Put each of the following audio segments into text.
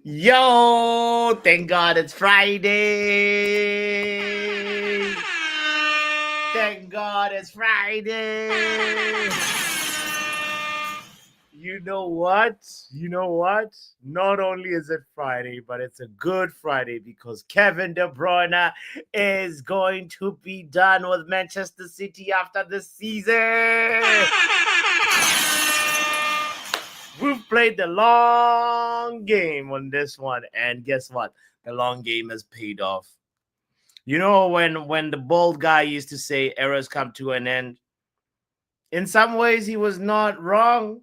Yo, thank God it's Friday. Thank God it's Friday. You know what? You know what? Not only is it Friday, but it's a good Friday because Kevin De Bruyne is going to be done with Manchester City after the season. We've played the long game on this one, and guess what? The long game has paid off. You know when the bald guy used to say eras come to an end. In some ways, he was not wrong.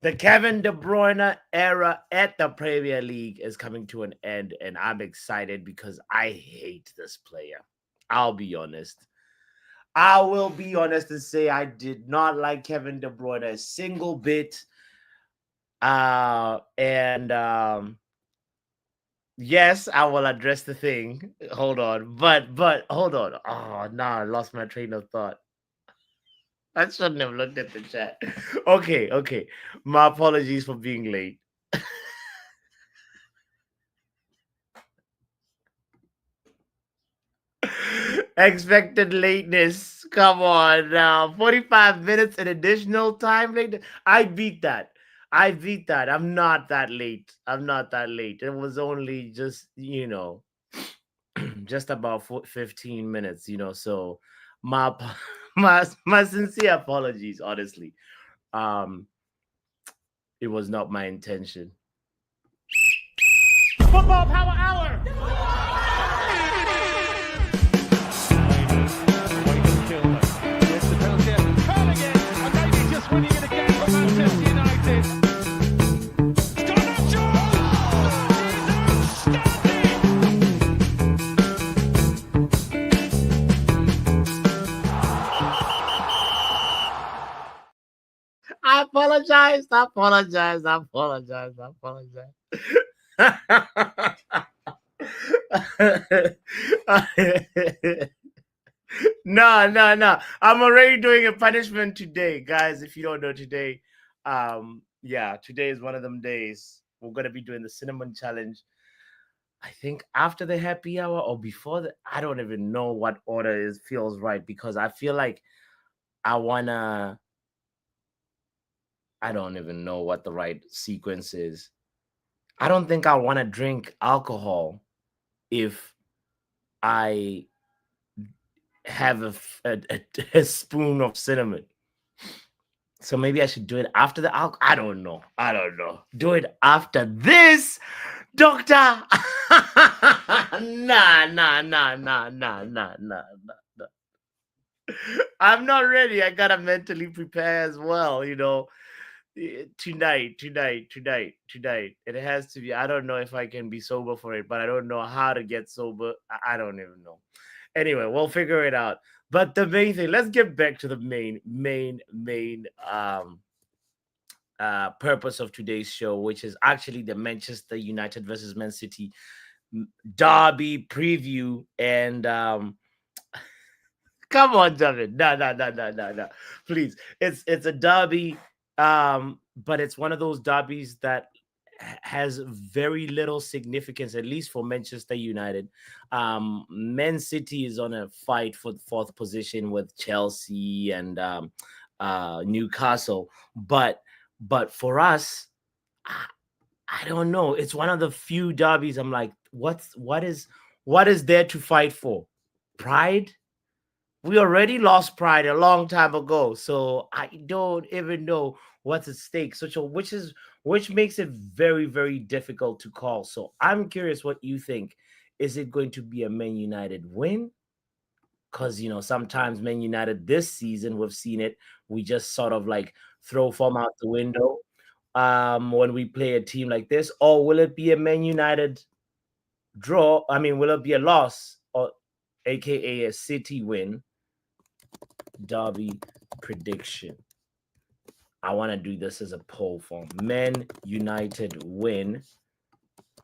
The Kevin De Bruyne era at the Premier League is coming to an end, and I'm excited because I hate this player. I'll be honest. I will be honest and say I did not like Kevin De Bruyne a single bit. And Yes, I will address the thing. Hold on, but hold on. Oh no, I lost my train of thought. I shouldn't have looked at the chat. Okay. My apologies for being late. Expected lateness. Come on now. 45 minutes and additional time late. I beat that. I'm not that late. I'm not that late. It was only just, just about 15 minutes, so my my sincere apologies, honestly. Um it was not my intention. Football Power Hour. I apologize. No. I'm already doing a punishment today, guys. If you don't know today, yeah, today is one of them days. We're gonna be doing the cinnamon challenge. I think after the happy hour or before the I don't even know what order is feels right because I feel like I wanna I don't even know what the right sequence is. I don't think I want to drink alcohol if I have a spoon of cinnamon. So maybe I should do it after the alcohol. I don't know. Do it after this, doctor. Nah. I'm not ready. I gotta mentally prepare as well. Tonight. It has to be. I don't know if I can be sober for it, but I don't know how to get sober. I don't even know. Anyway, we'll figure it out. But the main thing, let's get back to the main purpose of today's show, which is actually the Manchester United versus Man City derby preview. And come on, David. No. Please. It's a derby, but it's one of those derbies that has very little significance, at least for Manchester United. Man City is on a fight for the fourth position with Chelsea and Newcastle. But for us, I, I don't know. It's one of the few derbies I'm like, what is there to fight for? Pride? We already lost pride a long time ago, so I don't even know what's at stake. Which makes it very, very difficult to call. So I'm curious what you think. Is it going to be a Man United win? Because sometimes Man United this season we've seen it. We just sort of like throw form out the window when we play a team like this, or will it be a Man United draw? I mean, will it be a loss or aka a City win? Derby prediction. I want to do this as a poll form. Man United win,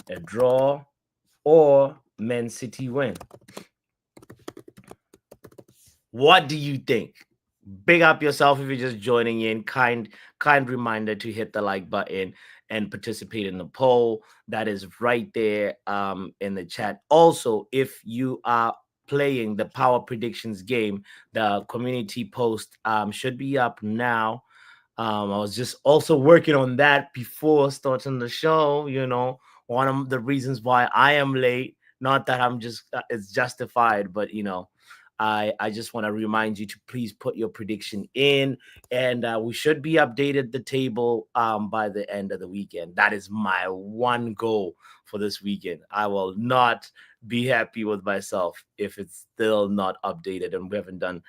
a draw, or Man City win. What do you think? Big up yourself if you're just joining in. Kind reminder to hit the like button and participate in the poll that is right there in the chat. Also, if you are playing the power predictions game, the community post should be up now. I was just also working on that before starting the show. One of the reasons why I am late, not that I'm just it's justified, but I just want to remind you to please put your prediction in, and we should be updated the table by the end of the weekend. That is my one goal for this weekend. I will not be happy with myself if it's still not updated and we haven't done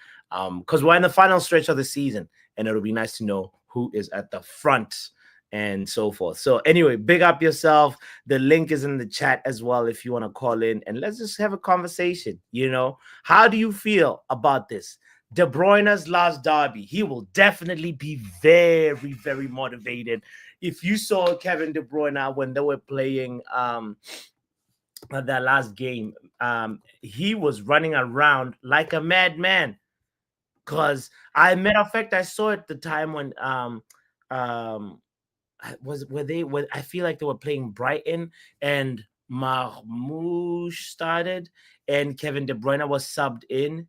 because we're in the final stretch of the season, and it'll be nice to know who is at the front and so forth. So anyway, big up yourself. The link is in the chat as well if you want to call in and let's just have a conversation. How do you feel about this? De Bruyne's last derby, he will definitely be very, very motivated. If you saw Kevin De Bruyne when they were playing that last game, he was running around like a madman. Because matter of fact, I saw it the time when I feel like they were playing Brighton and Marmoush started and Kevin De Bruyne was subbed in.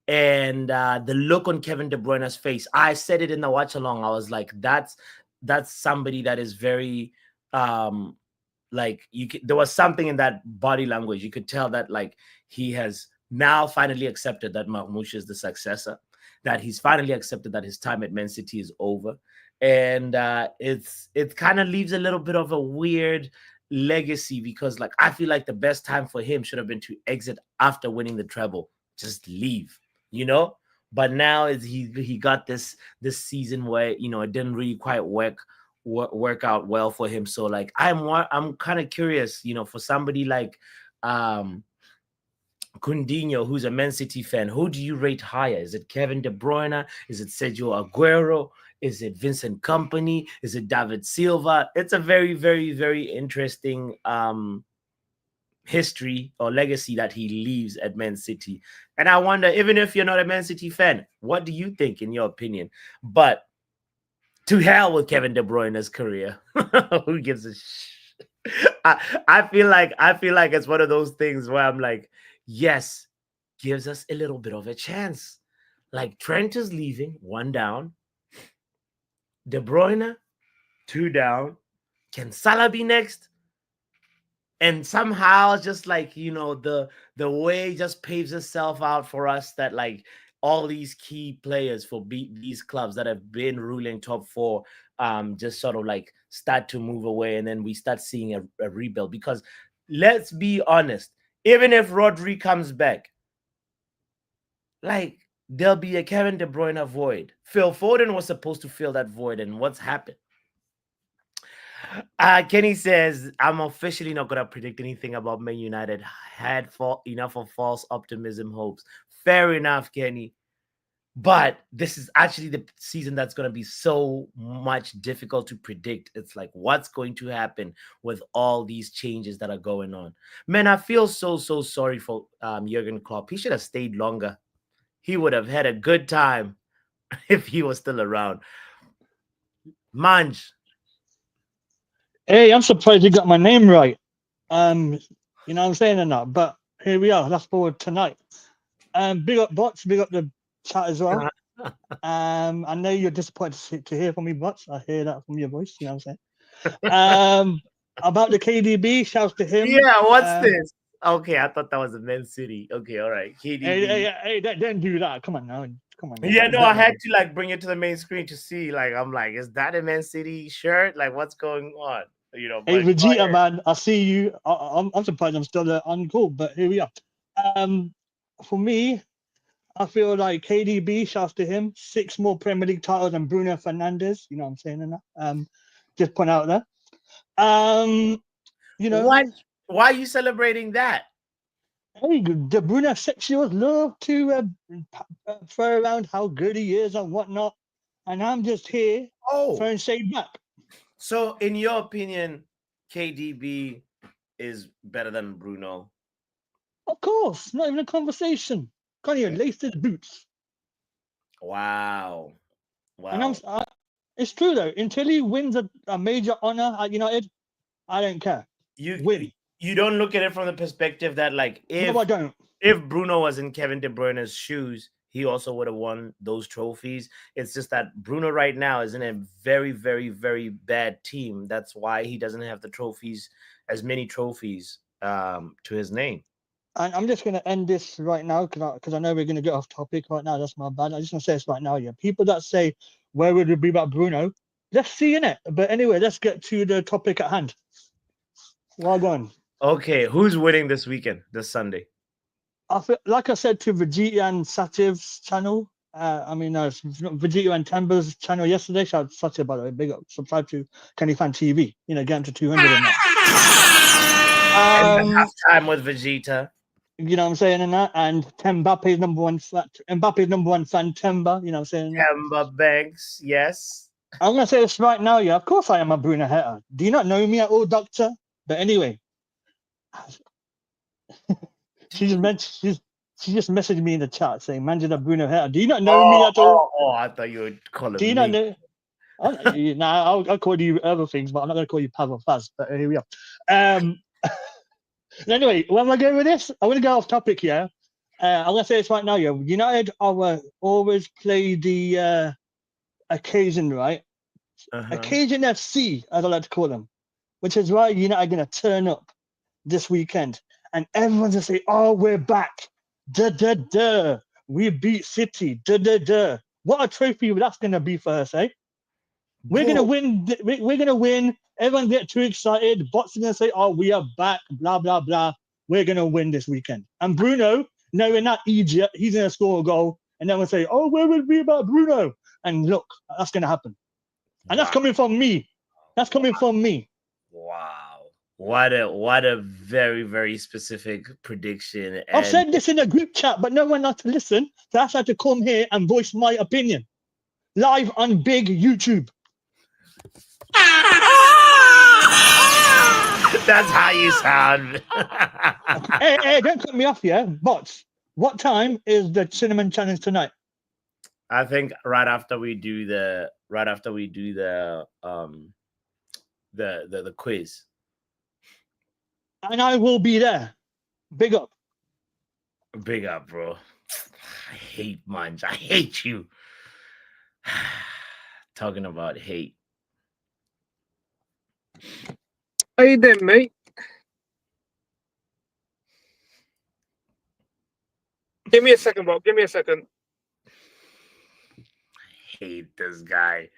And the look on Kevin De Bruyne's face, I said it in the watch along. I was like, that's somebody that is very like there was something in that body language. You could tell that like he has now finally accepted that Marmoush is the successor, that he's finally accepted that his time at Man City is over. And it kind of leaves a little bit of a weird legacy because like I feel like the best time for him should have been to exit after winning the treble, just leave, but now he got this season where it didn't really quite work out well for him. So like I'm kind of curious, for somebody like Cundinho, who's a Man City fan, who do you rate higher? Is it Kevin De Bruyne? Is it Sergio Aguero? Is it Vincent Kompany? Is it David Silva? It's a very, very, very interesting history or legacy that he leaves at Man City. And I wonder, even if you're not a Man City fan, what do you think in your opinion? But to hell with Kevin De Bruyne's career. Who gives a I feel like it's one of those things where I'm like, yes, gives us a little bit of a chance. Like Trent is leaving, 1 down. De Bruyne, 2 down. Can Salah be next? And somehow just like the way just paves itself out for us that like all these key players for these clubs that have been ruling top 4 just sort of like start to move away, and then we start seeing a rebuild. Because let's be honest, even if Rodri comes back, like there'll be a Kevin De Bruyne void. Phil Foden was supposed to fill that void, and what's happened? Kenny says, I'm officially not going to predict anything about Man United. Had enough of false optimism hopes. Fair enough, Kenny. But this is actually the season that's going to be so much difficult to predict. It's like, what's going to happen with all these changes that are going on? Man, I feel so sorry for Jurgen Klopp. He should have stayed longer. He would have had a good time if he was still around. Manj. Hey, I'm surprised you got my name right. You know what I'm saying or not? But here we are. That's for tonight. Big up Bots, big up the chat as well. I know you're disappointed to hear from me, Bots. I hear that from your voice. You know what I'm saying? About the KDB, shouts to him. Yeah, what's this? Okay, I thought that was a Man City. Okay, all right. KDB. Hey, don't do that. Come on now. Come on. Now. Yeah, no, I had to like bring it to the main screen to see. Like, I'm like, is that a Man City shirt? Like, what's going on? Hey, Vegeta, man, I see you. I'm surprised I'm still on goal, but here we are. For me, I feel like KDB, shouts to him, 6 more Premier League titles than Bruno Fernandes. You know what I'm saying? In that? Just point out there. Why are you celebrating that? Hey, De Bruyne 6 years love to throw around how good he is and whatnot, and I'm just here throwing shade back. So, in your opinion, KDB is better than Bruno? Of course, not even a conversation. Can't even lace his boots. Wow. And It's true though. Until he wins a major honor at United, I don't care. Win. You don't look at it from the perspective that like No, I don't. if Bruno was in Kevin De Bruyne's shoes, he also would have won those trophies. It's just that Bruno right now is in a very, very, very bad team. That's why he doesn't have the trophies, as many trophies to his name. And I'm just going to end this right now because I know we're going to get off topic right now. That's my bad. I just want to say this right now. Yeah, people that say, where would it be about Bruno? Let's see in it. But anyway, let's get to the topic at hand. Well done. Okay, who's winning this weekend, this Sunday? Like I said to Vegeta and Sativ's channel, Vegeta and Temba's channel yesterday. Shout out to Sativ, by the way. Big up. Subscribe to Kenny Fan TV. Get him to 200 in that. And halftime with Vegeta. You know what I'm saying in that? And Mbappe's number one fan, Temba. You know what I'm saying? Temba Banks, yes. I'm going to say this right now, yeah. Of course I am a Bruno hater. Do you not know me at all, Doctor? But anyway. She just messaged me in the chat saying, "Man's a Bruno hater." Do you not know me at all? Oh, I thought you would call him. Do you not know? I'll call you other things, but I'm not going to call you Pavel Faz. But here we are. Anyway, where am I going with this? I'm going to go off topic here. I'm going to say this right now. Yeah, United always play the occasion, right? Occasion FC, as I like to call them, which is why United are going to turn up this weekend. And everyone's going to say, "Oh, we're back. We beat City. What a trophy that's going to be for us, eh? We're going to win. We're going to win. Everyone get too excited. Bots are going to say, "Oh, we are back, blah, blah, blah." We're going to win this weekend. And Bruno, knowing that idiot, he's going to score a goal. And then we'll say, "Oh, where would it be about Bruno?" And look, that's going to happen. And that's coming from me. That's coming from me. Wow. What a very, very specific prediction. And I've said this in a group chat, but no one had to listen. So I had to come here and voice my opinion. Live on big YouTube. That's how you sound. hey, don't cut me off, yeah? Bots, what time is the cinnamon challenge tonight? I think right after we do the quiz. And I will be there. Big up. Big up, bro. I hate Munch. I hate you. Talking about hate. How you doing, mate? Give me a second, Bob. Give me a second. I hate this guy.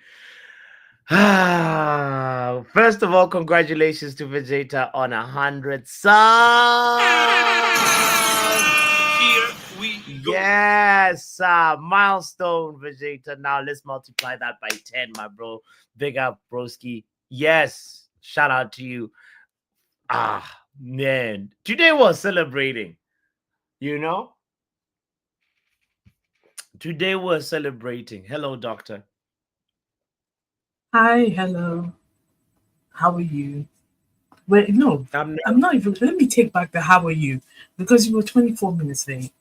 First of all, congratulations to Vegeta on 100 subs. Here we go. Yes, milestone, Vegeta. Now let's multiply that by 10, my bro. Big up, broski. Yes, shout out to you. Man, today was celebrating. Today we're celebrating. Hello, doctor. Hi, hello. How are you? Wait, no, I'm not even. Let me take back the "how are you" because you were 24 minutes late.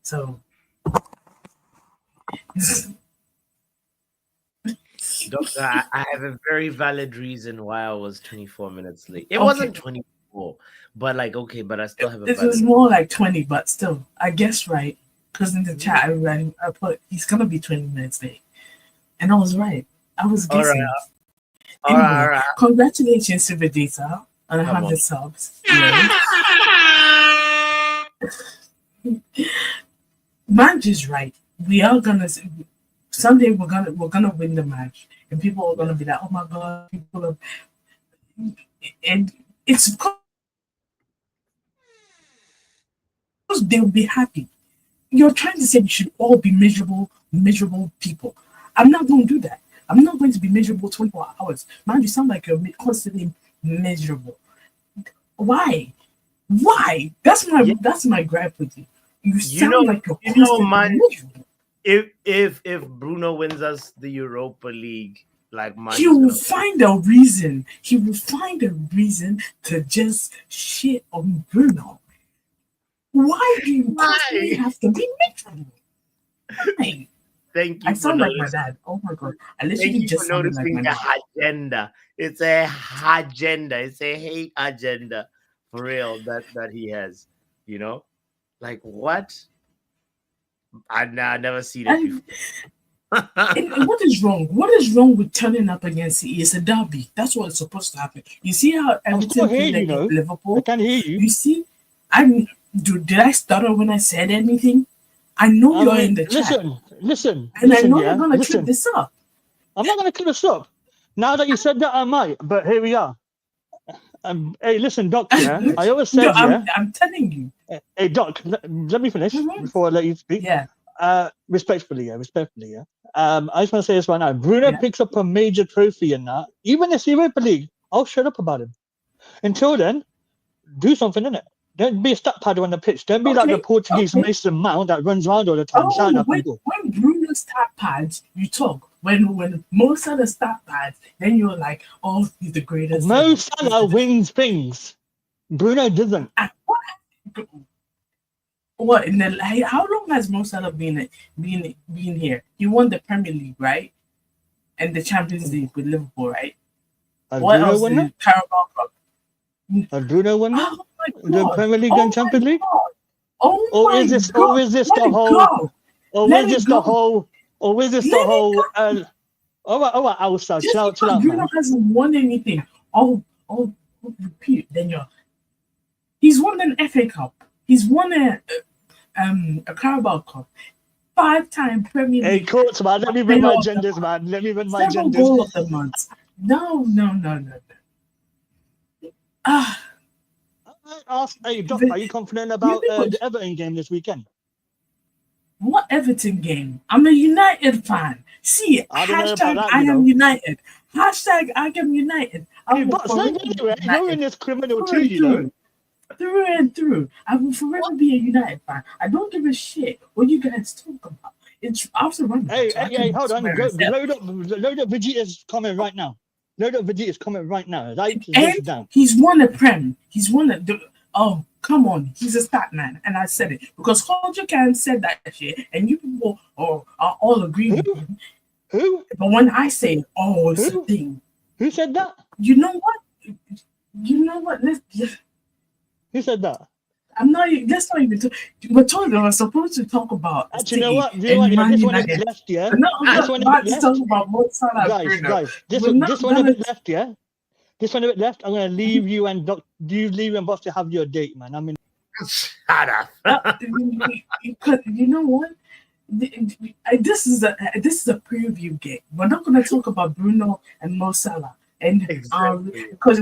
So, doctor, I have a very valid reason why I was 24 minutes late. It wasn't 24, but but I still have a. It was more like 20, but still, I guess right because in the chat I put he's gonna be 20 minutes late, and I was right. I was guessing. All right. Congratulations to Vegeta on 100 subs. Match is right. We are gonna Sunday. We're gonna win the match, and people are gonna be like, "Oh my god!" And it's because they'll be happy. You're trying to say we should all be miserable people. I'm not going to do that. I'm not going to be miserable 24 hours. Man, you sound like you're constantly miserable. Why? That's my gripe with you. You sound like you're constantly miserable. If Bruno wins us the Europa League, he will find a reason. He will find a reason to just shit on Bruno. Why do you constantly have to be miserable? Why? Thank I you for sound like my noticing. dad. Oh my god, I Thank literally you for just sounded like noticing my the dad. agenda. It's a agenda. It's a hate agenda for real that he has. You know, like what? I never seen it And, before. and what is wrong? What is wrong with turning up against it? It's a derby. That's what's supposed to happen. You see how I'm still Everton here, played you against know. I Liverpool? can hear you. You see, I'm. Did I stutter when I said anything? I know I you're mean, in the chat, listen, and I know you're yeah, gonna clip listen. this up. I'm not gonna clip this up. Now that you said that, I might. But here we are. Hey, listen, Doc. Yeah, I always No, said, yeah. I'm telling you. Hey, Doc. Let me finish Mhm. before I let you speak. Yeah, Respectfully, yeah. I just want to say this right now. Bruno yeah. picks up a major trophy in that. Even if the Europa League, I'll shut up about him. Until then, do something in it. Don't be a stat padder on the pitch. Don't be like the Okay, Portuguese okay. Mason Mount that runs around all the time shouting Oh, at people. when Bruno start pads, you talk. When most of the start pads, then you're like, oh, he's the greatest Mo ever. He's Salah the- wins things. Bruno doesn't. Ah, what in the how long has Mo Salah been here? He won the Premier League, right? And the Champions League with Liverpool, right? Has What Bruno else? won that? The Carabao Cup. Has Bruno won that? Oh my The god! Premier League Oh and my Champions League? god! Oh Or my is this god! Let the it whole go! or Let is it this the go! whole or is this the Let it whole go! all right, Alsa, Just chill because out, Bruno man. hasn't won anything, oh, repeat. Then he's won an FA Cup. He's won a Carabao Cup, 5-time Premier Hey, League coach, man, let me run Player my of the genders, Month, man. Let me run my 7 genders. Goal of the Month. No. Ah, Hey, Doc, the, are you confident you about know the Everton game this weekend? what Everton game? I'm a United fan. See, I don't know about hashtag that, I you am know. United. Hashtag I am United. I Hey, will but say forever be anyway, you're in United. this criminal Through too, and you know. through and through. I will forever be a United fan. I don't give a shit what you guys talk about. It's after running, so I can Hold on. swear and say. Load up Vegeta's comment right now. Load up Vegeta's comment right now. Write this And down. he's won a Prem. He's won a. Oh, come on. He's a stat man. And I said it. Because Hodger can said that shit, and you people are all agreeing with him. Who? But when I say, oh, it's a Who? thing, Who said that? you know what? You know what? Who said that? I'm not. Let's not even talk. We're supposed to talk about Actually, City you know what? and Yeah, Man this one a bit United. left, yeah. We're not This one a about bit to talk left, about Mo Salah and Bruno. guys. We're not This one a gonna. bit left, yeah. This one a bit left. I'm gonna leave you and Boss to have your date, man. I mean, Shut up. Because you know what? This is a preview game. We're not going to talk about Bruno and Mo Salah, and Exactly. because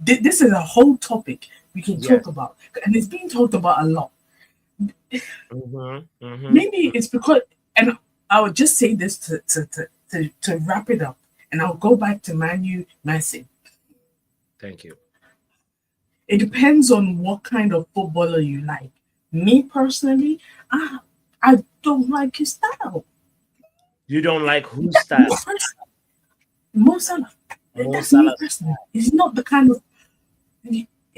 this is a whole topic we can Yes. talk about, and it's being talked about a lot. Mm-hmm. Maybe it's because, and I would just say this to wrap it up, and I'll go back to Manu Messi. Thank you. It depends on what kind of footballer you like. Me personally, I don't like his style. You don't like whose style? Mo Salah. Mo That's me Salah. personally. He's not the kind of. I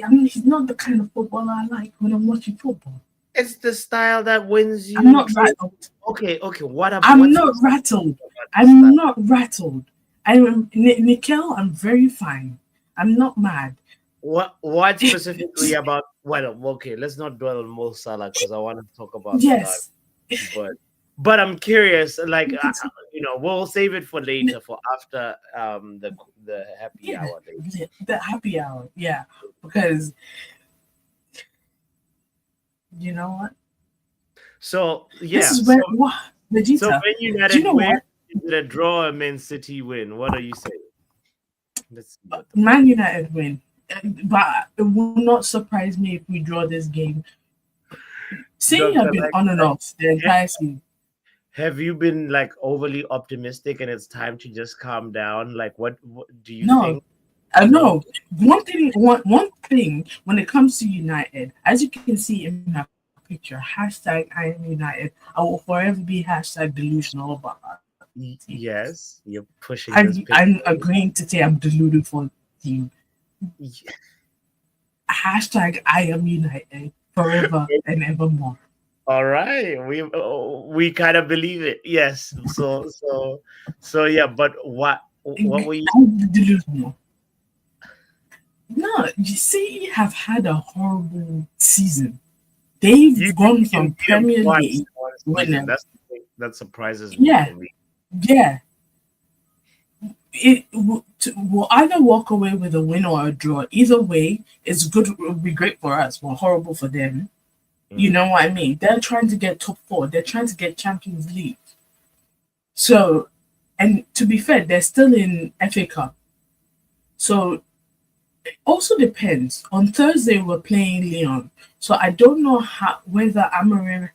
mean, he's not the kind of footballer I like when I'm watching football. It's the style that wins you. I'm not rattled. Okay. What I'm not rattled. I'm not rattled. I'm Nikel. I'm very fine. I'm not mad. What specifically about? Well, okay, let's not dwell on Mo Salah because I want to talk about Yes. that. But I'm curious. Like we'll save it for later, for after the happy hour. The happy hour. Yeah, because you know what? So yeah. This is where Vegeta. So when United do you know win, what? is it a draw or Man City win? What are you saying? Let's see. Man United win. But it will not surprise me if we draw this game. City have been on and off the entire season. Have you been like overly optimistic and it's time to just calm down? Like what do you think? No. One thing when it comes to United, as you can see in my picture, hashtag I am United. I will forever be hashtag delusional about that. Yes, you're pushing I'm agreeing to say I'm deluded for the team. Hashtag I am United forever and evermore. All right, we kind of believe it. Yes. So yeah. But what were you? I'm delusional. No, you see, have had a horrible season. You They've think gone you can from beat them Premier twice League in one season? winner. That's the thing that surprises me Yeah, for me. yeah. We'll either walk away with a win or a draw. Either way, it's good. It will be great for us, but horrible for them. You Mm. know what I mean? They're trying to get top four. They're trying to get Champions League. So, and to be fair, they're still in FA Cup. So also depends. On Thursday we're playing Leon. So I don't know how whether Amarim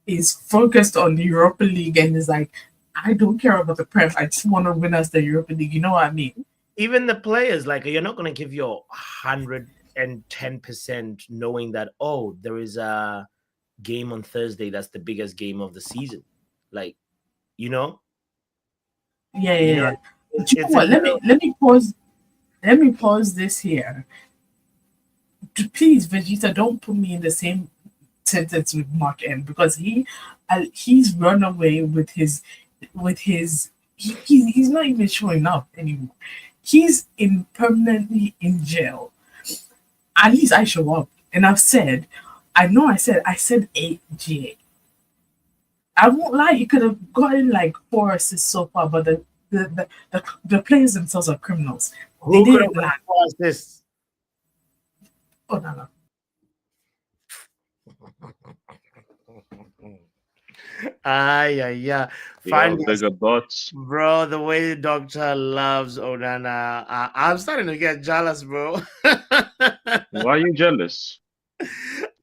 is focused on the Europa League and is like, I don't care about the Prem. I just want to win us the Europa League. You know what I mean? Even the players, like you're not gonna give your 110% knowing that there is a game on Thursday that's the biggest game of the season. Like, you know, Yeah, yeah, you know, yeah. it's But you know it's a what? little. Let me pause. Let me pause this here. Please, Vegeta, don't put me in the same sentence with Mark M because he's run away with his he's not even showing up anymore. He's permanently in jail. At least I show up, and I said 8 GA. I won't lie, he could have gotten like 4 assists so far, but the players themselves are criminals. They Who could have didn't land. caused this? Oh no no. Yeah. Yo, Finally, bigger butts. bro, the way the doctor loves Onana, I'm starting to get jealous, bro. Why are you jealous?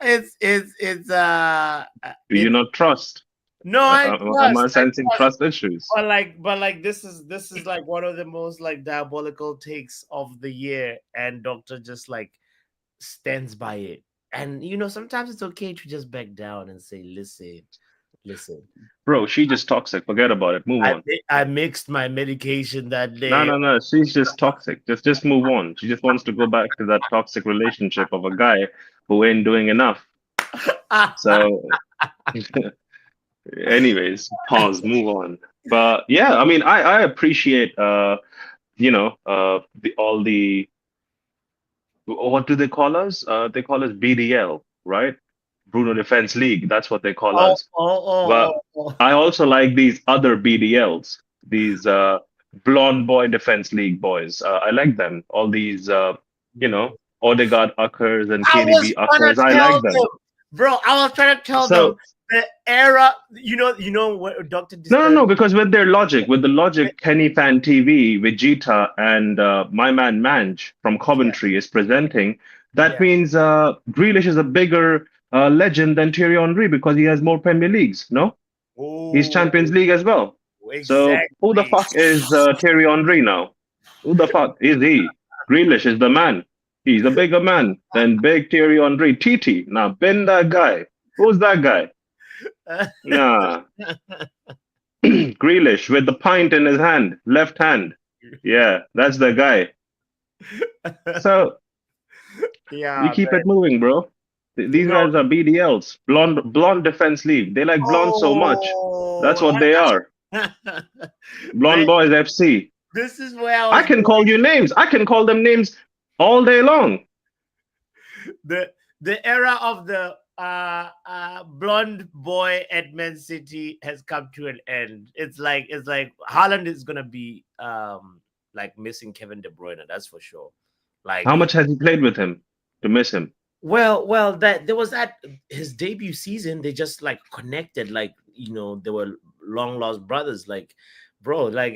It's Do you not trust? no, I Am I trust, sensing trust issues? but like this is like one of the most like diabolical takes of the year, and doctor just like stands by it. And sometimes it's okay to just back down and say, listen. Bro, she just toxic. Forget about it. Move on. I mixed my medication that No, day. no, no. She's just toxic. Just move on. She just wants to go back to that toxic relationship of a guy who ain't doing enough. So, anyways, pause, move on. But yeah, I mean, I appreciate all the what do they call us? They call us BDL, right? Bruno Defense League. That's what they call oh, us. oh, But oh, oh, I also like these other BDLs, these blonde boy defense league boys. I like them. All these, oh. Odegaard Uckers and I was KDB trying Uckers. to I tell like them, them. bro. I was trying to tell them So the era. You know what Doctor no, Disturbed. because with the logic, Kenny Fan TV, Vegeta, and my man Manj from Yeah, Coventry is presenting. That yeah. means Grealish is a bigger legend than Thierry Henry because he has more Premier Leagues. No, he's Champions Oh, League as well. So who the exactly. fuck is Thierry Henry now? Who the fuck is he? Grealish is the man. He's a bigger man than big Thierry Henry. TT. Now, been that guy. Who's that guy? Nah. Grealish with the pint in his hand, left hand. Yeah, that's the guy. So we Yeah, keep it moving, bro. man. These guys are BDLs, blonde defense league. They like blonde so much. That's Oh, what they are. Blonde man, boys FC. this is where I I was can call going. you names. I can call them names all day long. The era of the blonde boy at Man City has come to an end. It's like Haaland is gonna be like missing Kevin De Bruyne. That's for sure. How Like, much has he played with him to miss him? well, that there was that his debut season. They just like connected. Like they were long lost brothers. Like, bro, like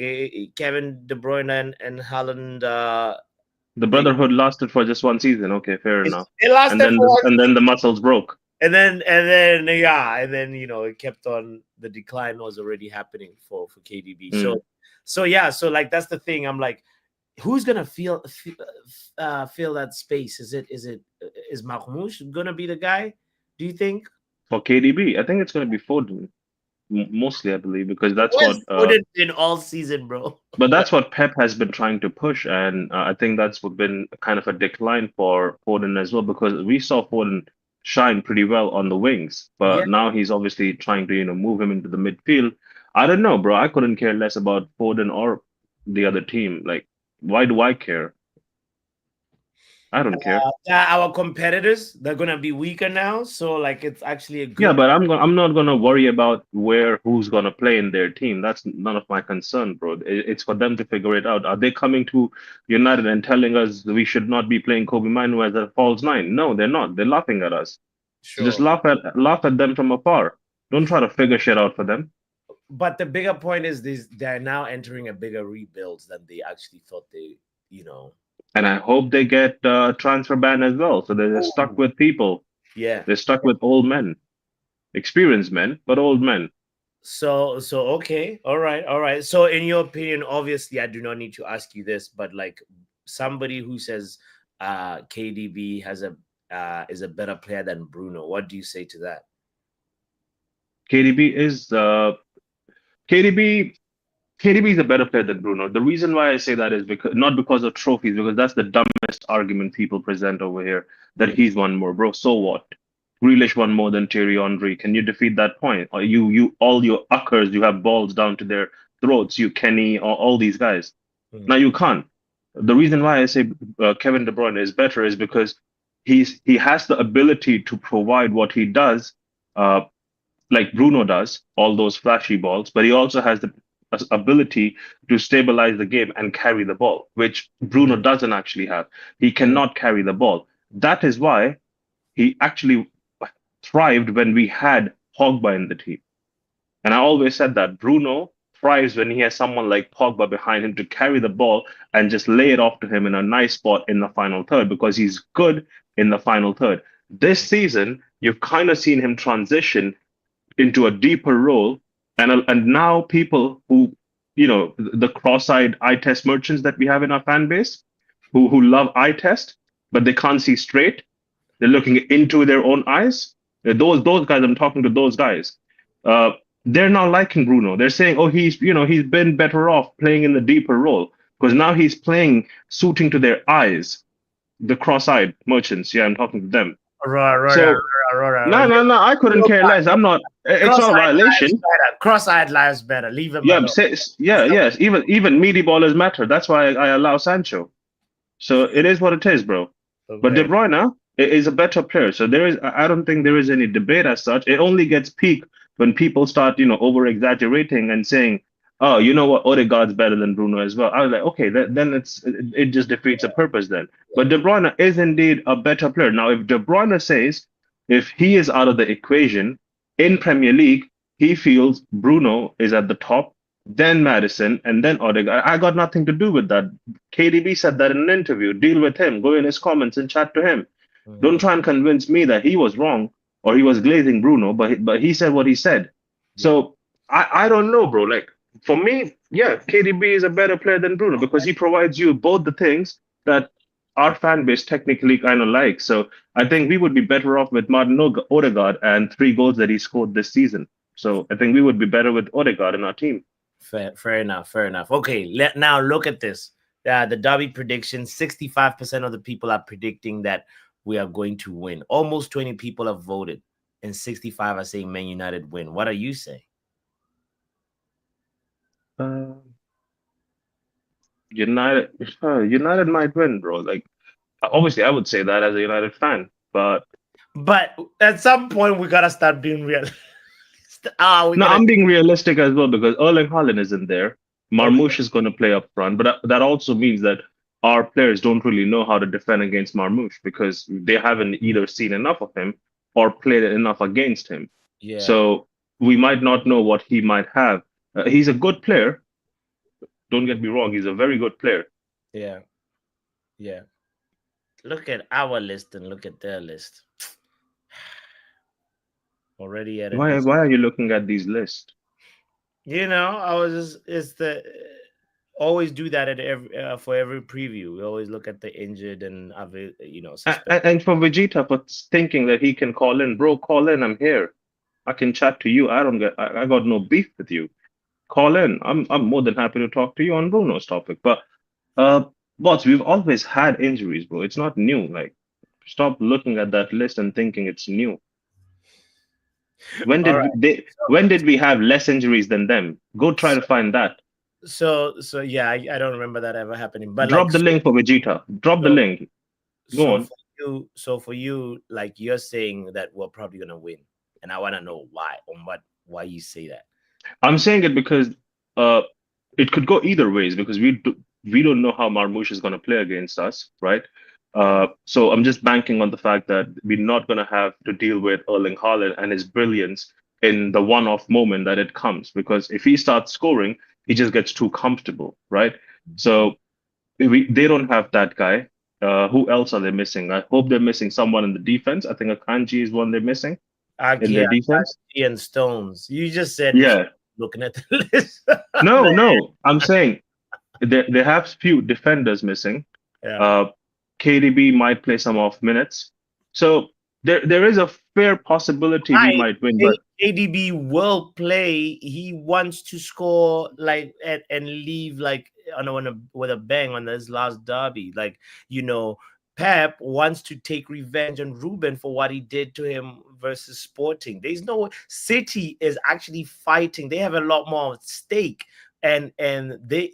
Kevin De Bruyne and Haaland. The They brotherhood lasted for just one season. Okay, fair enough. it And lasted then for the muscles broke. and then it kept on. The decline was already happening for KDB. Hmm. So yeah, so like that's the thing. I'm like, who's gonna fill that space? Is Marmoush gonna be the guy? Do you think? For KDB, I think it's going to be Foden mostly, I believe, because that's Where's what. Foden been all season, bro? But that's what Pep has been trying to push, and I think that's been kind of a decline for Foden as well, because we saw Foden shine pretty well on the wings, Yeah. but now he's obviously trying to, move him into the midfield. I don't know, bro. I couldn't care less about Foden or the other team. Like, why do I care? I don't care. Our competitors, they're gonna be weaker now, so like it's actually a Yeah, good. but I'm not gonna worry about who's gonna play in their team. That's none of my concern, bro. It's for them to figure it out. Are they coming to United and telling us we should not be playing Kobe Manu as a false nine? No, they're not. They're laughing at us. So just Sure. laugh at them from afar. Don't try to figure shit out for them. But the bigger point is they're now entering a bigger rebuilds than they actually thought they, you know. And I hope they get transfer ban as well. So they're stuck Ooh. with people. Yeah. They're stuck with old men, experienced men, but old men. So okay, all right. So in your opinion, obviously, I do not need to ask you this, but like somebody who says KDB has a is a better player than Bruno, what do you say to that? KDB is KDB. KDB is a better player than Bruno. The reason why I say that is because not because of trophies, because that's the dumbest argument people present over here that Yeah. he's won more, bro. So what? Grealish won more than Thierry Henry. Can you defeat that point? Or all your uckers, you have balls down to their throats. You Kenny, or all these guys. Mm. Now you can't. The reason why I say Kevin De Bruyne is better is because he has the ability to provide what he does. Like Bruno does, all those flashy balls, but he also has the ability to stabilize the game and carry the ball, which Bruno Mhm. doesn't actually have. He Mhm. cannot carry the ball. That is why he actually thrived when we had Pogba in the team. And I always said that Bruno thrives when he has someone like Pogba behind him to carry the ball and just lay it off to him in a nice spot in the final third because he's good in the final third. This season, you've kind of seen him transition into a deeper role, and now people who the cross-eyed eye test merchants that we have in our fan base, who love eye test, but they can't see straight. They're looking into their own eyes. Those guys, I'm talking to those guys. Uh, they're not liking Bruno. They're saying, oh, he's been better off playing in the deeper role because now he's playing suiting to their eyes. The cross-eyed merchants, yeah, I'm talking to them. Right, right, right, So right, right, no, right. no, no. I couldn't care less. I'm not. It's not a Cross-eyed lives violation. better. Cross-eyed lives better. Leave him Yeah, alone. yeah, yes. Even meaty ballers matter. That's why I allow Sancho. So it is what it is, bro. But De Okay. Bruyne is a better player. So there is. I don't think there is any debate as such. It only gets peaked when people start, over exaggerating and saying, "Oh, you know what? Odegaard's better than Bruno as well." I was like, okay, then it just defeats the purpose then. But De Bruyne is indeed a better player. Now, if De Bruyne says if he is out of the equation in Premier League, he feels Bruno is at the top, then Madison, and then Odegaard. I got nothing to do with that. KDB said that in an interview. Deal with him. Go in his comments and chat to him. Don't Mhm. try and convince me that he was wrong or he was glazing Bruno, but he said what he said. Yeah. So I don't know, bro. Like for me, yeah, KDB is a better player than Bruno because he provides you both the things that our fan base technically kind of likes. So I think we would be better off with Martin Odegaard and 3 goals that he scored this season. So I think we would be better with Odegaard in our team. Fair enough. Fair enough. Okay, now look at this. The derby prediction: 65% of the people are predicting that we are going to win. Almost 20 people have voted, and 65 are saying Man United win. What are you saying? Uh, United, United might win, bro. Like obviously, I would say that as a United fan, but But at some point, we gotta start being real. We no, gotta. I'm being realistic as well because Erling Haaland isn't there. Okay. Marmoush is going to play up front, but that also means that our players don't really know how to defend against Marmoush because they haven't either seen enough of him or played enough against him. Yeah. So we might not know what he might have. He's a good player. Don't get me wrong. He's a very good player. Yeah. Yeah. Look at our list and look at their list. Already at a Why are you looking at these lists? I was just it's the always do that at every for every preview. We always look at the injured and other, suspect. And for Vegeta for thinking that he can call in, bro, call in. I'm here. I can chat to you. I got no beef with you. Call in. I'm more than happy to talk to you on Bruno's topic. But boss, we've always had injuries, bro. It's not new. Like Stop looking at that list and thinking it's new. All right. When did we have less injuries than them? Go try to find that. So yeah, I don't remember that ever happening. But like Drop the link for Vegeta. Drop the so link. Go on. for you, like you're saying that we're probably gonna win, and I want to know why you say that. I'm saying it because uh, it could go either ways because we don't know how Marmoush is going to play against us, right? So I'm just banking on the fact that we're not going to have to deal with Erling Haaland and his brilliance in the one-off moment that it comes. Because if he starts scoring, he just gets too comfortable, right? So they don't have that guy. Who else are they missing? I hope they're missing someone in the defense. I think Akanji is one they're missing in Yeah, their defense. and Stones. You just said we should Yeah. be looking at the list. No. I'm saying they have few defenders missing. Yeah. KDB might play some off minutes, so there is a fair possibility we might win. But ADB will play. He wants to score like and leave like with a bang on this last derby. Like Pep wants to take revenge on Ruben for what he did to him versus Sporting. There's no City is actually fighting. They have a lot more at stake, and they.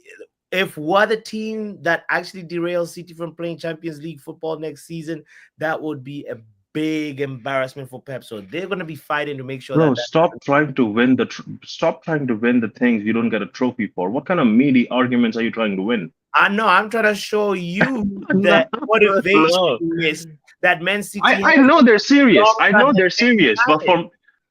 If we're the team that actually derails City from playing Champions League football next season, that would be a big embarrassment for Pep. So they're going to be fighting to make sure bro, stop trying to win the things you don't get a trophy for. What kind of meaty arguments are you trying to win? I know. I'm trying to show you that motivation is that Man City. I know they're serious. I know they're serious,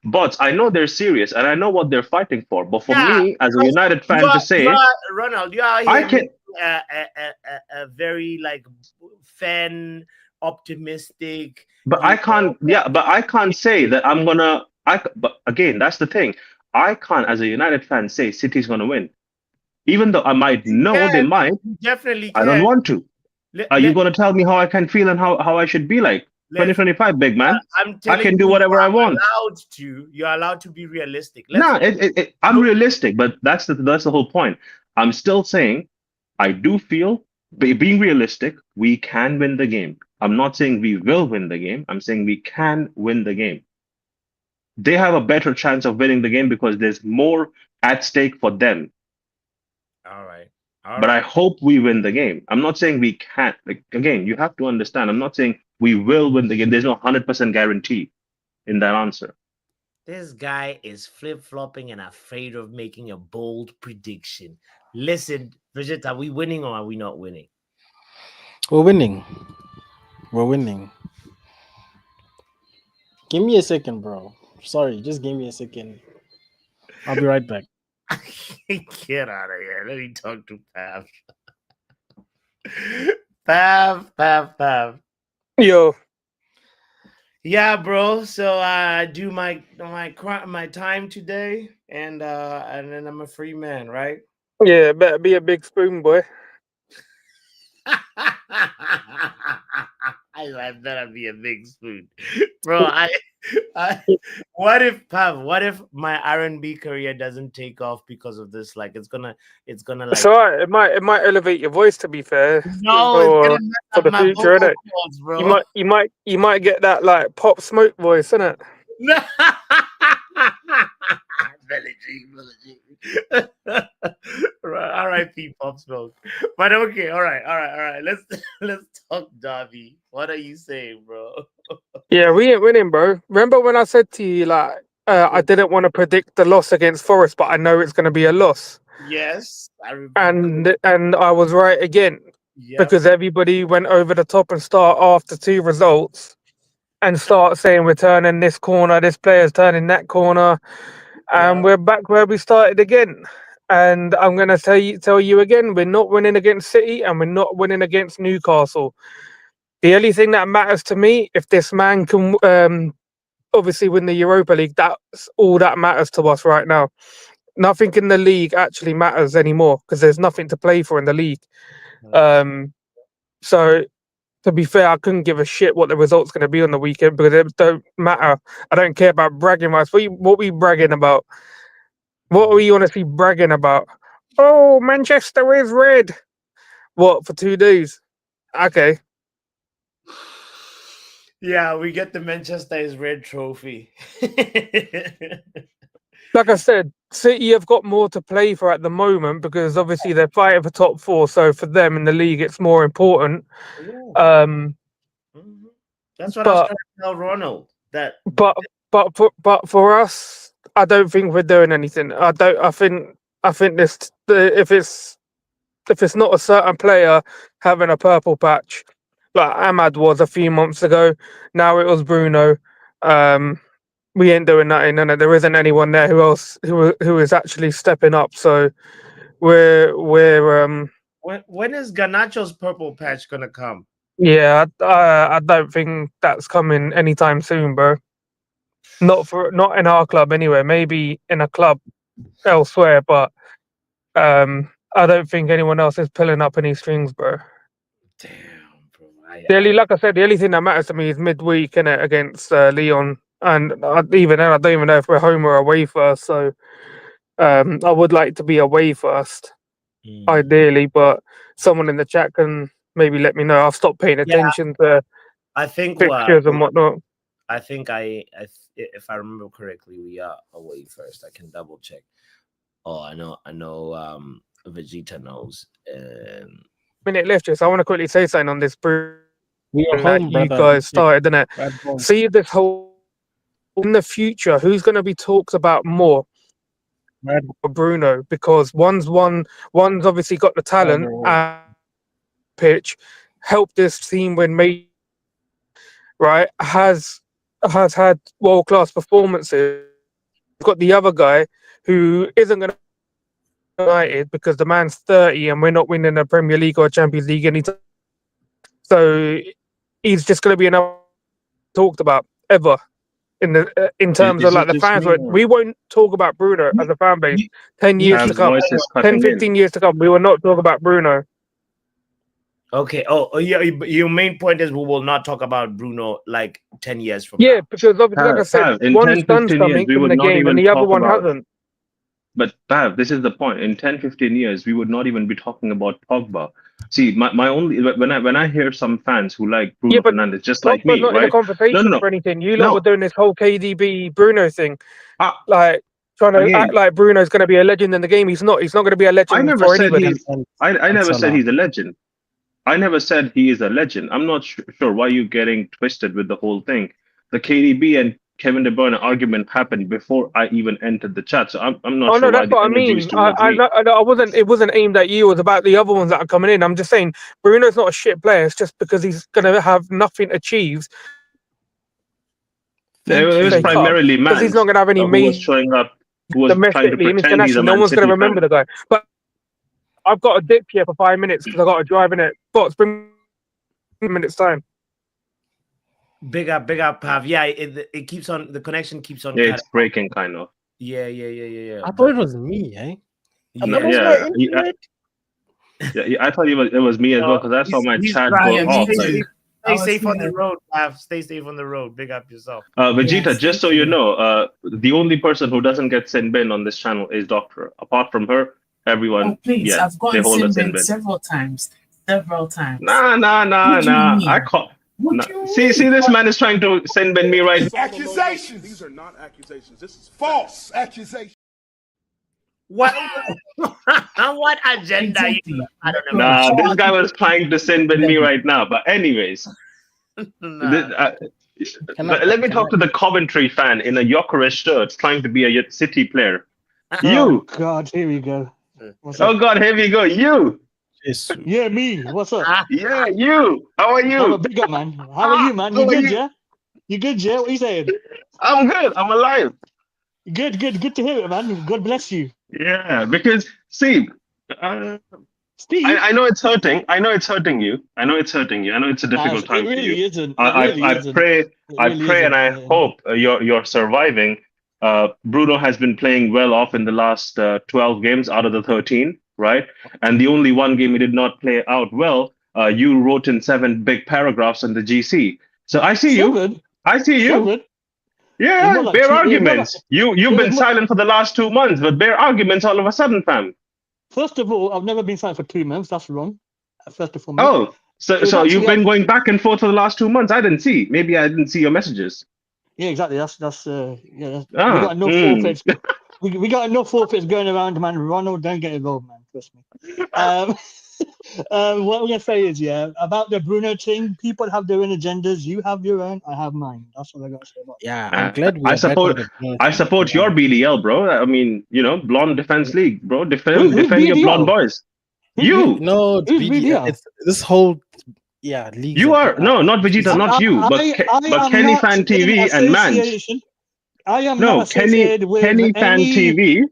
but I know they're serious, and I know what they're fighting for. But for me, as a United fan, to say, Ronald, you are here. I can a very like fan optimistic. But I can't. Yeah, but I can't say that I'm gonna. But again, that's the thing. I can't, as a United fan, say City's gonna win, even though I might know they might. Definitely, I don't want to. Are you gonna tell me how I can feel and how I should be like? 2025, big man. I can do whatever I want. You're allowed to be realistic. I'm realistic, but that's the whole point. I'm still saying I do feel being realistic, we can win the game. I'm not saying we will win the game. I'm saying we can win the game. They have a better chance of winning the game because there's more at stake for them. All right. But I hope we win the game. I'm not saying we can't. Like, again, you have to understand. I'm not saying we will win the game. There's no 100% guarantee in that answer. This guy is flip-flopping and afraid of making a bold prediction. Listen, Bridget, are we winning or are we not winning? We're winning. We're winning. Give me a second, bro. Sorry, just give me a second. I'll be right back. Get out of here. Let me talk to Pav. Pav. Yo. Yeah, bro. So I do my time today, and then I'm a free man, right? Yeah, better be a big spoon, boy. I better be a big spoon, bro. What if my R&B career doesn't take off because of this? Like, it's gonna like. It's alright. It might elevate your voice. To be fair, no, for the future, innit? Bro. You might get that like Pop Smoke voice, innit? R.I.P. Pop Smoke. But okay, all right. Let's talk Derby. What are you saying, bro? Yeah, we ain't winning, bro. Remember when I said to you like I didn't want to predict the loss against Forest, but I know it's going to be a loss. Yes, I remember. And I was right again. Yep. Because everybody went over the top and start after 2 results and start saying we're turning this corner, this player's turning that corner, and we're back where we started again. And I'm gonna tell you again, we're not winning against City and we're not winning against Newcastle. The only thing that matters to me, if this man can obviously win the Europa League, that's all that matters to us right now. Nothing in the league actually matters anymore because there's nothing to play for in the league. So to be fair, I couldn't give a shit what the result's going to be on the weekend because it don't matter. I don't care about bragging rights. What we bragging about? What are we honestly bragging about? Oh, Manchester is red. What, for 2 days? Okay. Yeah, we get the Manchester is red trophy. Like I said, City have got more to play for at the moment because obviously they're fighting for top 4. So for them in the league, it's more important. Yeah. Um, Mhm. That's what I was but trying to tell Ronald. That but for us, I don't think we're doing anything. I don't. I think if it's not a certain player having a purple patch, like Ahmad was a few months ago, now it was Bruno. Um, we ain't doing nothing, and there isn't anyone there who is actually stepping up. So we're when is Ganacho's purple patch gonna come? yeah. I don't think that's coming anytime soon, bro. Not in our club anyway. Maybe in a club elsewhere, but I don't think anyone else is pulling up any strings, bro. Damn, bro. Like I said, the only thing that matters to me is midweek, innit, against Leon, and even then, I don't even know if we're home or away first. So I would like to be away first, ideally, but someone in the chat can maybe let me know. I've stopped paying attention to I think fixtures and whatnot. I think if I remember correctly, we are away first. I can double check. Oh, I know. Vegeta knows. Minute left, just I want to quickly say something on this. We are That home, you brother. guys started, didn't it? We're at home. See this whole in the future, who's going to be talked about more? We're at Bruno, because one's obviously got the talent home. and pitch, helped this team when made right, has had world class performances. We've got the other guy who isn't going to be United because the man's 30 and we're not winning a Premier League or a Champions League anytime. So he's just going to be another talked about ever in terms of like the fans. We won't talk about Bruno as a fan base 10 years to come. voice is 10, cutting 15 in. years to come. We will not talk about Bruno. Okay. Oh, yeah. Your main point is we will not talk about Bruno like 10 years from Yeah, now. because obviously, like I said, In one's 10, done 15 years, something we in would the not game and even the other talk one about. hasn't. But Pav, this is the point. In 10, 15 years, we would not even be talking about Pogba. See, my only when I hear some fans who like Bruno Yeah, but Fernandes, just like Pogba's me, not in the right? conversation No. for anything. You lot No. were doing this whole KDB Bruno thing, Ah, like trying to again, act like Bruno's going to be a legend in the game. He's not. He's not going to be a I legend never for said anybody. he's. I never said he's a legend. I never said he is a legend. I'm not sure why you're getting twisted with the whole thing. The KDB and Kevin De Bruyne argument happened before I even entered the chat, so I'm not Oh sure no, why that's the what I energy is mean. towards me. I wasn't. It wasn't aimed at you. It was about the other ones that are coming in. I'm just saying, Bruno's not a shit player. It's just because he's going to have nothing achieved. It was FA Cup, primarily because he's not Mans going to have any who was major showing up, who was trying to domestically and pretend he's a internationally. No Man one's going to City remember fan. the guy. But I've got a dip here for 5 minutes because I got to drive in it. Bots, bring me minutes time. Big up, Pav. Yeah, it keeps on. The connection keeps on. Yeah, cutting it's off. breaking kind of. Yeah. I thought it was me, eh? Yeah. That was my internet. Yeah, I thought it was me as well because I saw my He's chat trying, go off. me Like, too. Stay I was safe on the here. road, Pav. Stay safe on the road. Big up yourself. Vegeta, Yes, just so thank you you. know, the only person who doesn't get sin bin on this channel is Doctor. Apart from her, everyone, Oh, please. yeah, I've they gotten hold us sin in bin bin. several times. Several times. Nah. What do you mean? I call. What Nah. do you See, mean? this man is trying to sin bin me right. Accusations. These are not accusations. This is false accusation. What? What agenda? Exactly. I don't know. Nah, this guy was trying to sin bin me right now. But anyways, Nah. let me talk to the Coventry fan in a Jokeres shirt trying to be a City player. Oh You. God, here we go. What's Oh up? God, here we go. You. Jesus. Yeah, me. What's up? Yeah, you. How are I'm a you? big up, man. How are you, man? How You are good, you? yeah? You good, yeah? What you saying? I'm good. I'm alive. Good to hear it, man. God bless you. Yeah, because see, Steve? I know it's hurting. I know it's hurting you. I know it's hurting you. I know it's a difficult It time for really you. isn't. It I really isn't. pray, It I really pray, and isn't. I hope you're surviving. Bruno has been playing well off in the last 12 games out of the 13, right? And the only one game he did not play out well, you wrote in 7 big paragraphs in the GC. So I see you. 7? I see you. 7? It's Yeah, more like bare 2. arguments. You've it was been more- silent for the last 2 months, but bare arguments all of a sudden, fam. First of all, I've never been signed for 2 months. That's wrong. First and foremost. Oh, So was so you've actually been going back and forth for the last 2 months. I didn't see. Maybe I didn't see your messages. Yeah, exactly. We Ah, got enough forfeits. We got enough forfeits going around, man. Ronald, don't get involved, man. Trust me. What we're gonna say is, about the Bruno thing. People have their own agendas. You have your own. I have mine. That's what I got to say about it. Yeah, I'm glad we I are back on support the Bruno I thing because support your BDL, bro. I mean, blonde defense league, bro. Who's Defend your blonde BDL? boys. Who's You, no, it's Who's BDL. BDL? It's this whole leagues you are are no, not Vegeta, confusing. not you, but I am Kenny not Fan in TV and Manj. association. I am not No, associated with Kenny Fan any. TV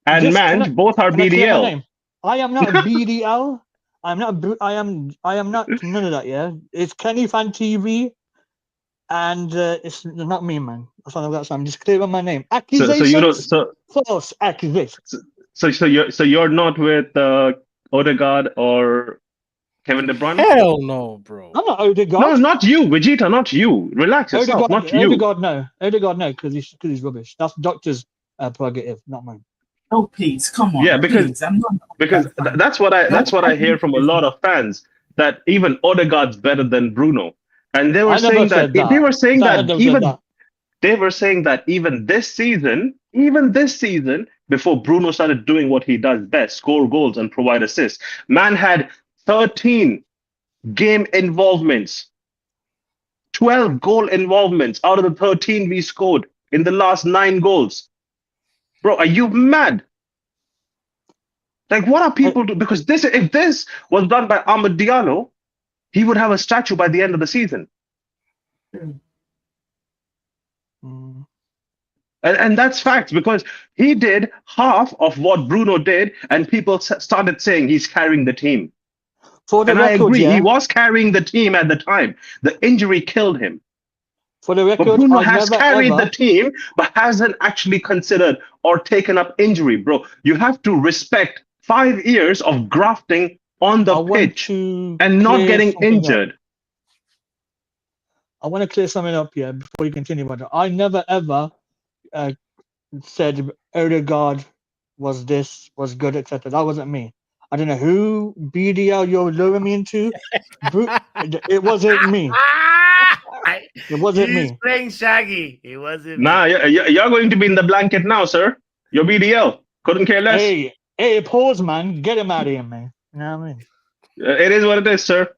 and Manj both are Can I clear my BDL. name? I am not BDL. I'm not. I am not none of that. Yeah, it's Kenny Fan TV, and it's not me, man. That's all I've got to say. I'm just clearing my name. So you don't Accusations, false accusations. you're not with Odegaard or Kevin De Bruyne? Hell no, bro. I'm not No, Odegaard. not you, Vegeta, not you. Relax yourself, not you. Odegaard, no. Odegaard, no, because he's rubbish. That's doctor's prerogative, not mine. Oh, please, come on. Yeah, please. I'm not that's what I hear from a lot of fans, that even Odegaard's better than Bruno, and they were I never saying said that that. they were saying I that never said that. they were saying that even this season, before Bruno started doing what he does best, score goals and provide assists, man had 13 game involvements, 12 goal involvements out of the 13 we scored in the last 9 goals. Bro, are you mad? Like, what are people doing? Because if this was done by Amad Diallo, he would have a statue by the end of the season. Mm. And that's facts, because he did half of what Bruno did, and people started saying he's carrying the team. For the And I record, agree, he was carrying the team at the time. The injury killed him. For the But record, Bruno I has never carried ever. the team, but hasn't actually considered or taken up injury, bro. You have to respect 5 years of grafting on the I want pitch to and not clear getting something up. injured. I want to clear something up here before you continue. But I never ever said Odegaard was good, etc. That wasn't me. I don't know who BDL you're luring me into. It wasn't me. It wasn't He's me. playing Shaggy. It wasn't me. Nah, you're going to be in the blanket now, sir. You're BDL. Couldn't care less. Hey, pause, man. Get him out of here, man. You know what I mean? It is what it is, sir.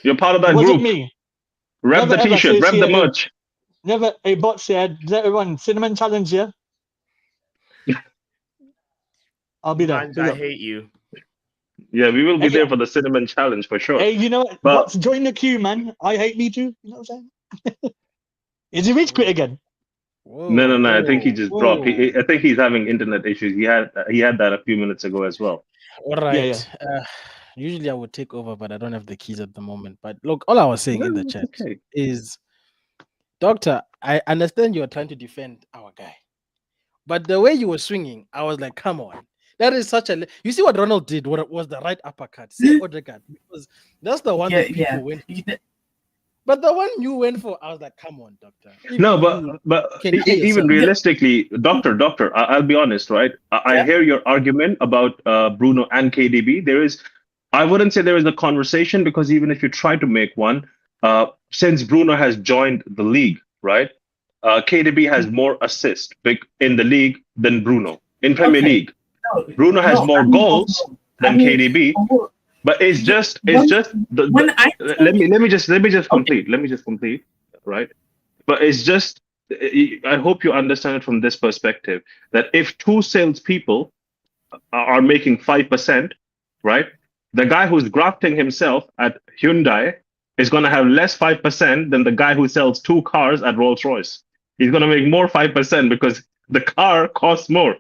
You're part of It that wasn't group. me. Rep Never the ever t-shirt, rep the associated. merch. Never a bot said, let it run. Cinnamon challenge, yeah? I'll be there. Manj, I hate you. Yeah, we will be Hey, there for the cinnamon challenge for sure. Hey, you know what? But Bots, join the queue, man. I hate me too. You know what I'm saying? Is he rich quit again? no. I think he just dropped. whoa. I think he's having internet issues. He had that a few minutes ago as well. All right. Usually I would take over, but I don't have the keys at the moment. But look, all I was saying in the chat is, Doctor, I understand you're trying to defend our guy, but the way you were swinging, I was like, come on. That is such a. You see what Ronald did? What was the right uppercut? Say Odegaard, because that's the one that people went. But the one you went for, I was like, come on, Doctor. No, but even realistically, Doctor, I'll be honest, right? I hear your argument about Bruno and KDB. I wouldn't say there is a conversation, because even if you try to make one, since Bruno has joined the league, right? KDB has more assists in the league than Bruno in Premier League. Bruno has more goals than KDB. But it's just let me just complete, right? But it's just, I hope you understand it from this perspective, that if 2 salespeople are making 5%, right? The guy who's grafting himself at Hyundai is going to have less 5% than the guy who sells 2 cars at Rolls-Royce. He's going to make more 5% because the car costs more.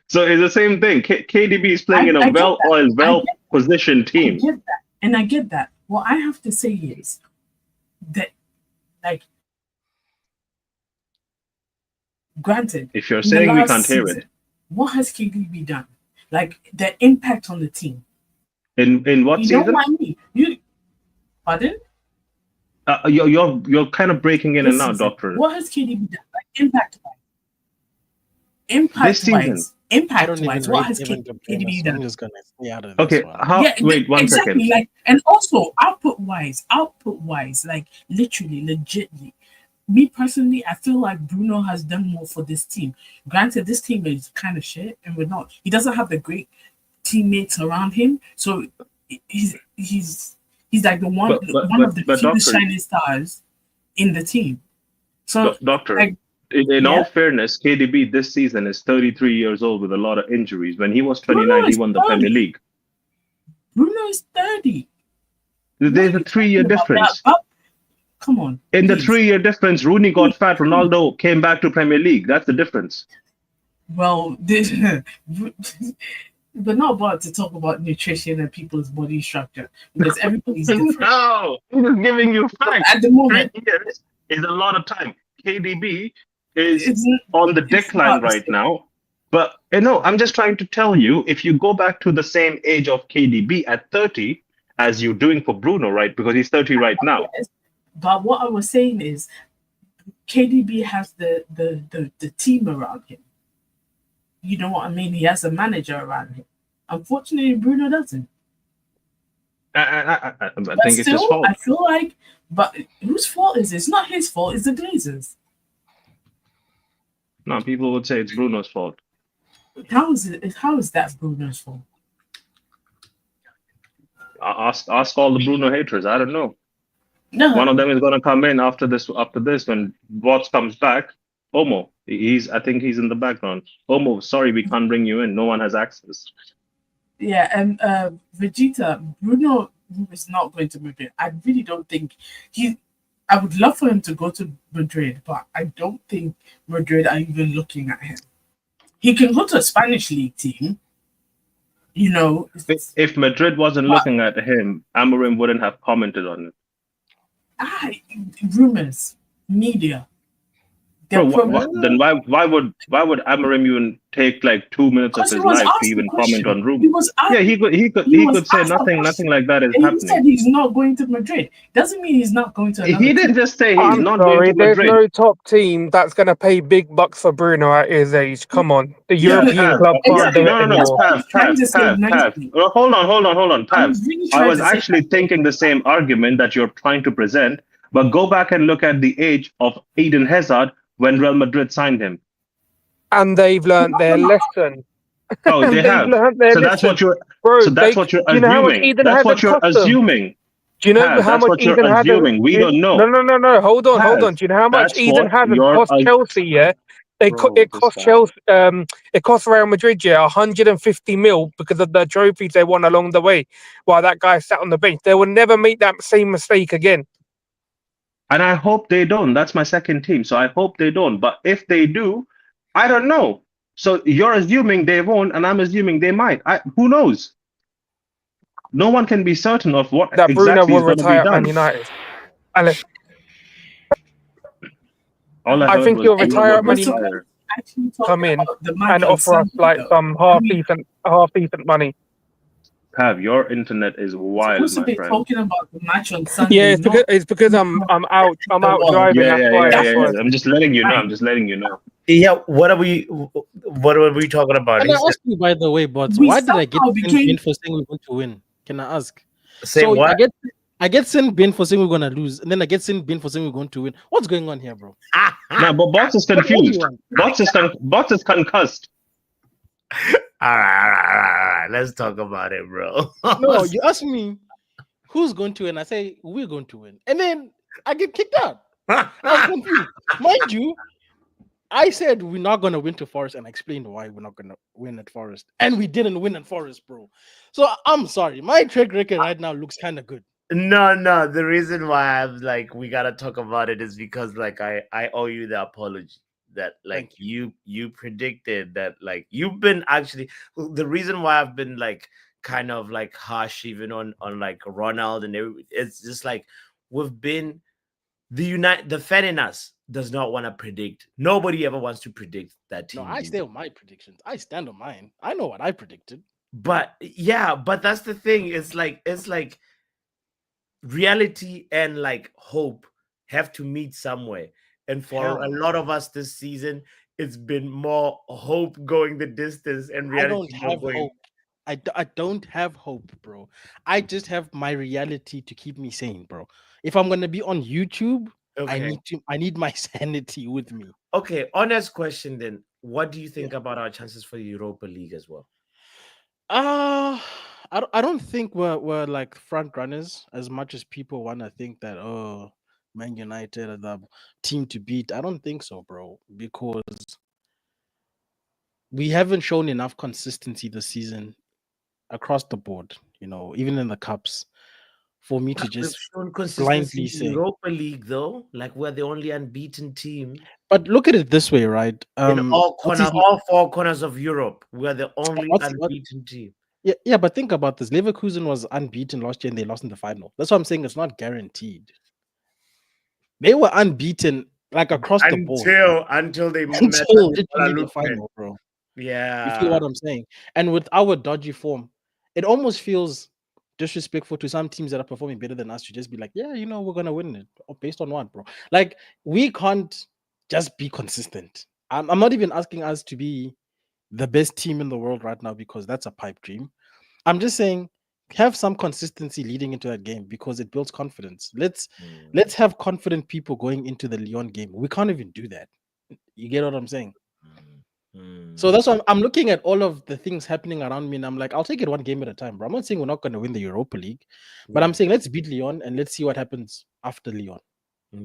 So it's the same thing. KDB is playing in a well-oiled, well-positioned team. I get that. What I have to say is that, like, granted, if you're saying we can't hear it, what has KDB done? Like, the impact on the team. In what season? You know what I mean? Pardon? You're kind of breaking in and out, Doctor. What has KDB done? Like, impact-wise. This season. I impact don't even wise, what rate has Kevin De Bruyne, KDB so I'm done? just gonna stay out of this Okay, one. how? Yeah, Wait, one exactly. second. Like, and also output wise, like literally, legitly. Me personally, I feel like Bruno has done more for this team. Granted, this team is kind of shit, and we're not. He doesn't have the great teammates around him, so he's like the But one of the few doctor, shining stars in the team. So, doctor, like, in all yeah, fairness, KDB this season is 33 years old with a lot of injuries. When he was Bruno 29, he is won the Premier 30. League. Bruno is 30. What are There's a you 3-year talking about? That, difference. come on, In the please. 3-year difference, Rooney got fat. Come on. Ronaldo came back to Premier League. That's the difference. Well, this, we're not about to talk about nutrition and people's body structure because everybody's different. No, I'm just giving you So facts. at the 3 moment, years is a lot of time. KDB is it's on the it's decline not the right same. now. But I'm just trying to tell you, if you go back to the same age of KDB at 30, as you're doing for Bruno, right? Because he's 30 right now. Yes. But what I was saying is, KDB has the team around him. You know what I mean? He has a manager around him. Unfortunately, Bruno doesn't. I But think it's his still, fault. I feel like, but whose fault is it? It's not his fault. It's the Glazers. No, people would say it's Bruno's fault. How is it? How is that Bruno's fault? Ask all the Bruno haters. I don't know. No, One of them is going to come in after this when Watts comes back. Omo, I think he's in the background. Omo, sorry, we can't bring you in. No one has access. yeah, and Vegeta, Bruno is not going to Madrid. I really don't think he. I would love for him to go to Madrid, but I don't think Madrid are even looking at him. He can go to a Spanish league team, you know. If Madrid wasn't But looking at him, Amorim wouldn't have commented on it. rumors, media, they're Bro, promoting then why would Amorim even take like 2 minutes of because he his was life to asked the even comment question. on He rumors? was Yeah, asked. he Was could say asked a nothing question, like that is and he happening. said he's not going to Madrid. Doesn't mean he's not going to another He didn't team. just say he's I'm not going sorry, to there's Madrid. no top team that's going to pay big bucks for Bruno at his age. Come on, the Yeah, European Pav. club can't Yeah, do Exactly. it no. That's anymore. what I was trying to say Pav. nicely. Hold on, I Pav. was really I trying was to say actually that. thinking the same argument that you're trying to present, but go back and look at the age of Eden Hazard when Real Madrid signed him. And they've learned their No. lesson. Oh, And they they've have. learned their So that's lesson. what you're. Bro, So that's what you're do you know how much assuming. Eden That's what Hazard you're cost them? assuming. Do you know Pav, how that's much what you're Eden Hazard? assuming. We don't No, know. no, no, no. Hold on, hold Pav, on. Do you know how much that's Eden what Hazard you're. cost Chelsea? Yeah, Bro, it this cost guy. Chelsea. It cost Real Madrid 150 mil because of the trophies they won along the way. While that guy sat on the bench, they will never make that same mistake again. And I hope they don't. That's my second team. So I hope they don't. But if they do, I don't know. So you're assuming they won't, and I'm assuming they might. Who knows? No one can be certain of what That Bruno exactly will is going to be retire at Man done. United. And All I I heard think was he'll Bruno retire would at Man We're United, retire. actually come talking in about the match and on offer us Sunday, like though. some I mean, half decent money. Pav, your internet is wild, supposed to my be friend. talking about the match on Yeah, Sunday, not it's because I'm out the world. driving. Yeah, That's why. That's what's I'm just letting you know. right. I'm just letting you know. Yeah, what are we talking about? Can I He said, ask you, by the way, but We why did I get somehow sent became bin for saying we're going to win? Can I ask? say So what? I get sent bin for saying we're gonna lose, and then I get sent bin for saying we're going to win. What's going on here, bro? No, but Bots is What do you confused. want? Bots is concussed. All right. Let's talk about it, bro. No, you ask me who's going to win. I say we're going to win, and then I get kicked out. I'm confused. Mind you, I said we're not gonna win to Forest, and I explained why we're not gonna win at Forest, and we didn't win at Forest, bro. So I'm sorry, my track record right now looks kind of good. No. The reason why I'm like we gotta talk about it is because like I owe you the apology that like Thank you predicted that like you've been actually the reason why I've been like kind of like harsh even on like Ronald and it's just like we've been the fan in us does not want to predict. Nobody ever wants to predict that team. No, I stay on my predictions. I stand on mine. I know what I predicted. But yeah, but that's the thing. It's like reality and like hope have to meet somewhere. And for Hell a no. lot of us this season, it's been more hope going the distance and I reality don't more have going. hope. I don't have hope, bro. I just have my reality to keep me sane, bro. If I'm gonna be on YouTube, Okay. I need my sanity with me. Okay, honest question then. What do you think about our chances for the Europa League as well? Uh I don't think we're like front runners as much as people want to think that Man United are the team to beat. I don't think so, bro, because we haven't shown enough consistency this season across the board, even in the cups, for me to We've just shown consistency blindly in say. Europa League though. Like we're the only unbeaten team But look at it this way, right? in What's his all four corners of Europe. We're the only what's what unbeaten team. yeah, but think about this. Leverkusen was unbeaten last year and they lost in the final. That's what I'm saying. It's not guaranteed. They were unbeaten like across the board Until they met until us in literally the Guadalupe. final, bro. You feel Yeah. what I'm saying? And with our dodgy form, it almost feels disrespectful to some teams that are performing better than us to just be like, yeah, we're gonna win it. Based on what, bro? Like, we can't just be consistent. I'm not even asking us to be the best team in the world right now because that's a pipe dream. I'm just saying have some consistency leading into that game because it builds confidence. Let's have confident people going into the Lyon game. We can't even do that. You get what I'm saying? So that's why I'm looking at all of the things happening around me, and I'm like, I'll take it one game at a time, bro. I'm not saying we're not going to win the Europa League, but I'm saying let's beat Lyon and let's see what happens after Lyon.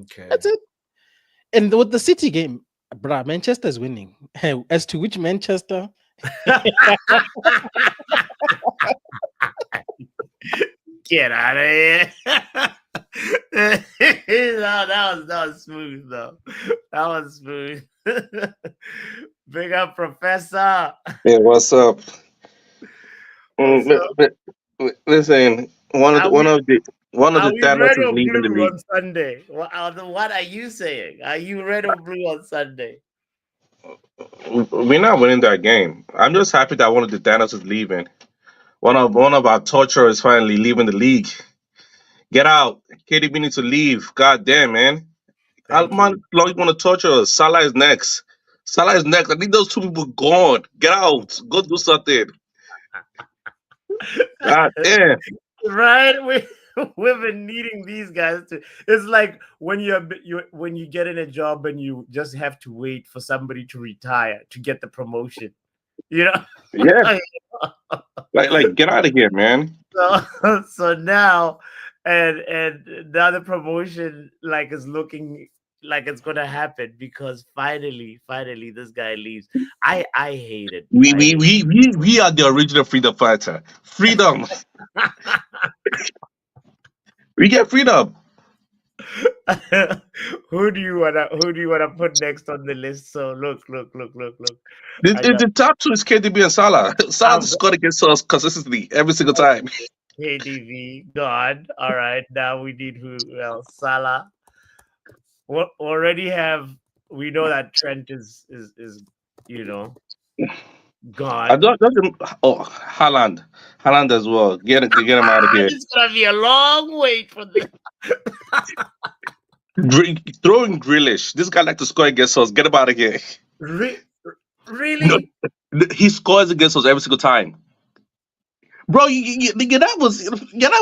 Okay. That's it. And with the City game, bruh, Manchester is winning. As to which Manchester? Get out of here. No, that was smooth though. That was smooth. Big up, Professor. Yeah, what's up? What's up? Listen, Are one of the we red Thanos is or leaving the blue league. on Sunday? What are you saying? Are you red or blue on Sunday? We're not winning that game. I'm just happy that one of the Thanos is leaving. One of our torturers finally leaving the league. Get out. KDB needs to leave. God damn, man. How Thank you. long you want to torture us? Salah is next. Salah is next. I think those two people gone. Get out. Go do something. God damn. Right? We've been needing these guys to. It's like when when you get in a job and you just have to wait for somebody to retire to get the promotion. You know. Yeah. Like get out of here, man. So now, and now the promotion like is looking like it's gonna happen because finally this guy leaves. I hate it. We are the original freedom fighter. Freedom. We get freedom. Who do you wanna put next on the list? So look. The, I the, got the top two is KDB and Salah. Salah I've got scored against us consistently every single time. KDV gone. All right, now we need who else? Salah. We know that Trent is I gone. don't. Oh, Haaland as well. Get him out of here. It's gonna be a long wait for this. Throwing Grealish. This guy like to score against us. Get him out of here. Really? He scores against us every single time. Bro, that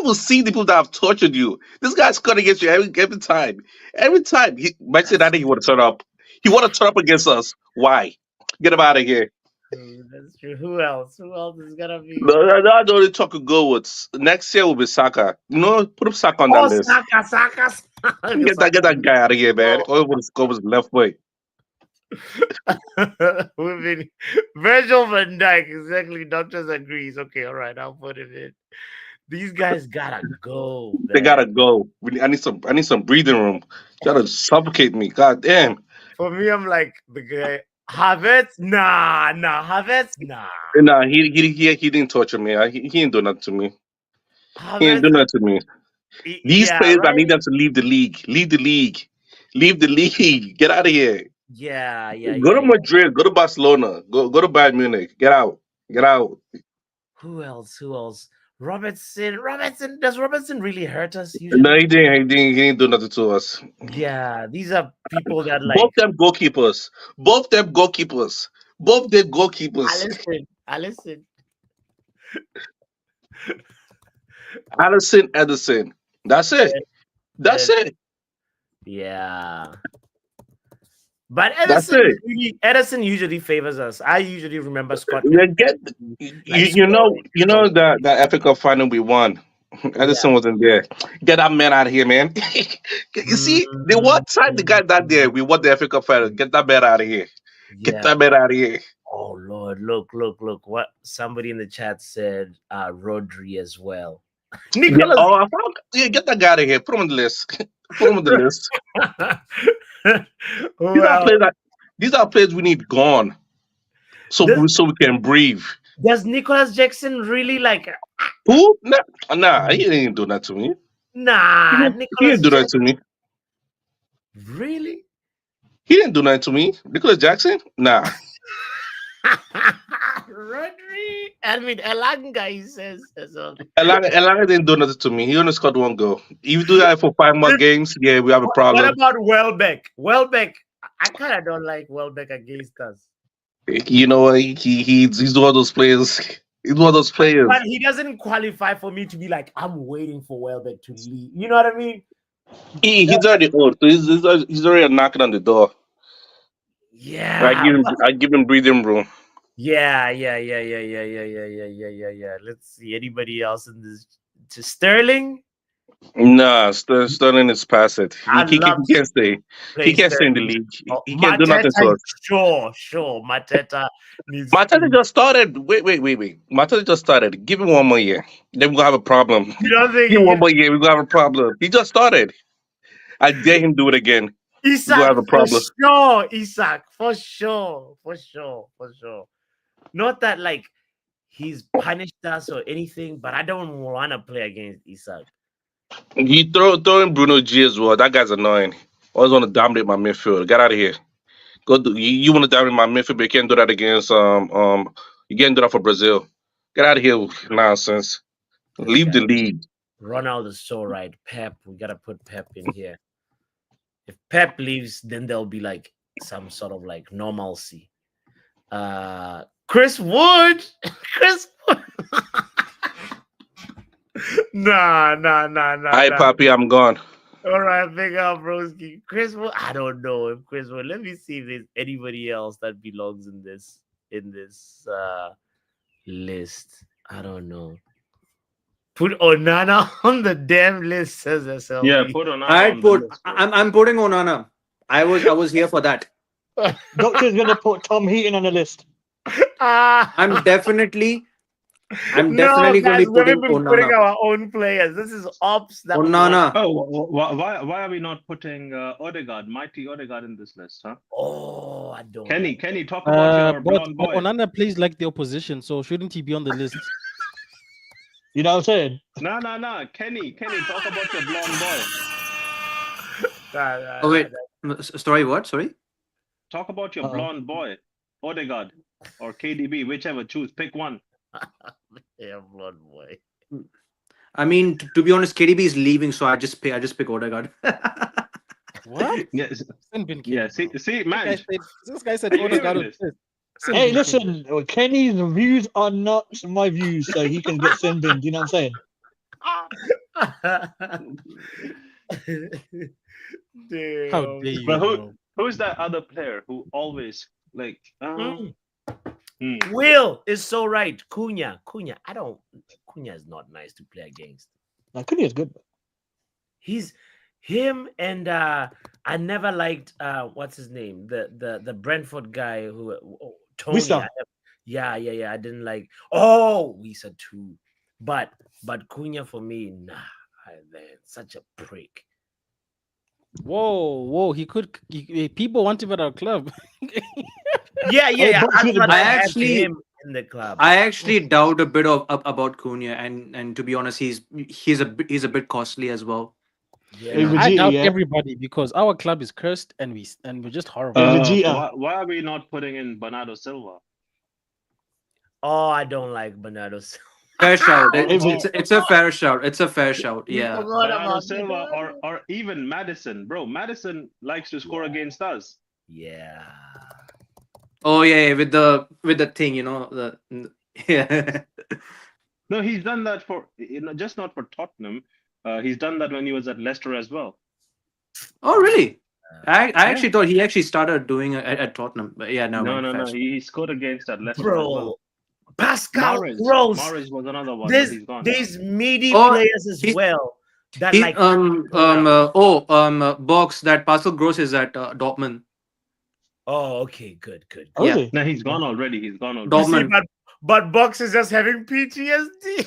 was seeing the people that have tortured you. This guy's scored against you every time. Every time. Might say that he want to turn up. He want to turn up against us. Why? Get him out of here. That's true. Who else? Who else is gonna be? No, that's the only talk could go with. Next year will be Saka. Put up Saka on that list. Saka. Get that guy out of here, man. All with his score was left way. Virgil van Dijk, exactly. Doctors agrees. Okay, all right, I'll put it in. These guys gotta go. They gotta go. I need some breathing room. Try to suffocate me. God damn. For me, I'm like the guy. Havertz, nah. Havertz, nah. Nah, he didn't torture me. He didn't do nothing to me. He didn't do nothing to me. These players, I need them to leave the league. Leave the league. Leave the league. Get out of here. Yeah. Go to Madrid. Go to Barcelona. Go to Bayern Munich. Get out. Get out. Who else? Robertson. Does Robertson really hurt us No, usually? he didn't do nothing to us. Yeah, these are people that Both like. them goalkeepers. Both them goalkeepers. Both them goalkeepers. Allison. Allison Edison. That's it. That's it. Yeah. But That's it. Edison usually favors us. I usually remember Scott. You get you know that FA Cup final we won. Edison wasn't there. Get that man out of here, man. You see, the one time the guy not there, we won the FA Cup final. Get that man out of here. Get that man out of here. Oh Lord, look. What somebody in the chat said, Rodri as well. Nicholas. Get that guy out of here. Put him on the list. Put him on the list. These are players we need gone. So we can breathe. Does Nicholas Jackson really like who? Nah, he didn't do that to me. Nah, he didn't do that to me. Really? He didn't do that to me. Nicholas Jackson? Nah. Rodri. I mean, Elanga, he says. Elanga didn't do nothing to me. He only scored one goal. If you do that for 5 more games, yeah, we have a problem. What about Welbeck? I kind of don't like Welbeck against us. You know what? He's one of those players. He's one of those players. But he doesn't qualify for me to be like, I'm waiting for Welbeck to leave. You know what I mean? He's already old. So he's already knocking on the door. Yeah. I give him breathing room. Yeah. Let's see. Anybody else in this? To Sterling? Nah, Sterling is past it. He can't stay. He can't stay in the league. He can't do nothing to us. Sure. Mateta needs. Mateta just started. Wait. Mateta just started. Give him 1 more year. Then we're gonna have a problem. You don't think? Give him 1 more year. We're gonna have a problem. He just started. I dare him do it again. Isaac, have a problem. for sure. Isaac, for sure. Not that like he's punished us or anything, but I don't want to play against Isaac. You throw in Bruno G as well. That guy's annoying. Always want to dominate my midfield. Get out of here. You want to dominate my midfield, but you can't do that against you can't do that for Brazil. Get out of here with nonsense. Leave the league. Ronaldo is so right. Pep, we gotta put Pep in here. If Pep leaves, then there'll be like some sort of like normalcy. Chris Wood. Nah. Hi, Papi, I'm gone. All right, big up, broski. Chris Wood. I don't know if Chris Wood. Let me see if there's anybody else that belongs in this list. I don't know. Put Onana on the damn list, says SLB. Yeah, put Onana. I'm putting Onana. I was here for that. Doctor's gonna put Tom Heaton on the list. I'm definitely going guys, to be putting putting Onana. our own players. This is ops. Onana. Oh, why are we not putting Odegaard, mighty Odegaard, in this list, huh? Oh, I don't. Kenny, talk about your But blonde boy. Onana plays like the opposition, so shouldn't he be on the list? You know what I'm saying? No. Kenny, talk about your blonde boy. Oh wait, sorry, what? Sorry. Talk about your blonde boy, Odegaard or KDB, whichever. Choose, pick one. Yeah, blonde boy. I mean, to be honest, KDB is leaving, so I just pick Odegaard. What? Yes. Yeah. See, man. This guy said Are you Odegaard. hearing this? Hey, listen, Kenny's views are not my views, so he can get sin binned. You know what I'm saying? Damn. How dare you? But who's that other player who always like? Will is so right. Cunha. Cunha is not nice to play against. Now, Cunha is good. He's him and I never liked what's his name? The Brentford guy who Tony. Yeah. I didn't like. Oh, Wisa too. But Cunha for me, nah, man, such a prick. Whoa! He could. People want him at our club. Yeah. I actually him in the club. I actually doubt a bit about Cunha, and to be honest, he's a bit costly as well. Yeah. I doubt everybody because our club is cursed and we're just horrible. Why are we not putting in Bernardo Silva? Oh, I don't like Bernardo Silva. Fair shout. Even- It's a fair shout. It's a fair shout. We Yeah. forgot Bernardo about Silva that. or even Madison. Bro, Madison likes to score against us. Yeah. Oh yeah, with the thing, the yeah. No, he's done that for just not for Tottenham. He's done that when he was at Leicester as well. Oh really? I Yeah. actually thought he actually started doing it at Tottenham, but yeah, no, No. He scored against at Leicester as well. Bro. Pascal Mahrez. Gross. Mahrez was another one, but he's gone. There's meaty Oh, players as he- well. That He like box that Pascal Gross is at Dortmund. oh, okay, good. Oh, Yeah. really? No, he's gone already. He's gone already. You see, Dortmund. but Box is just having PTSD.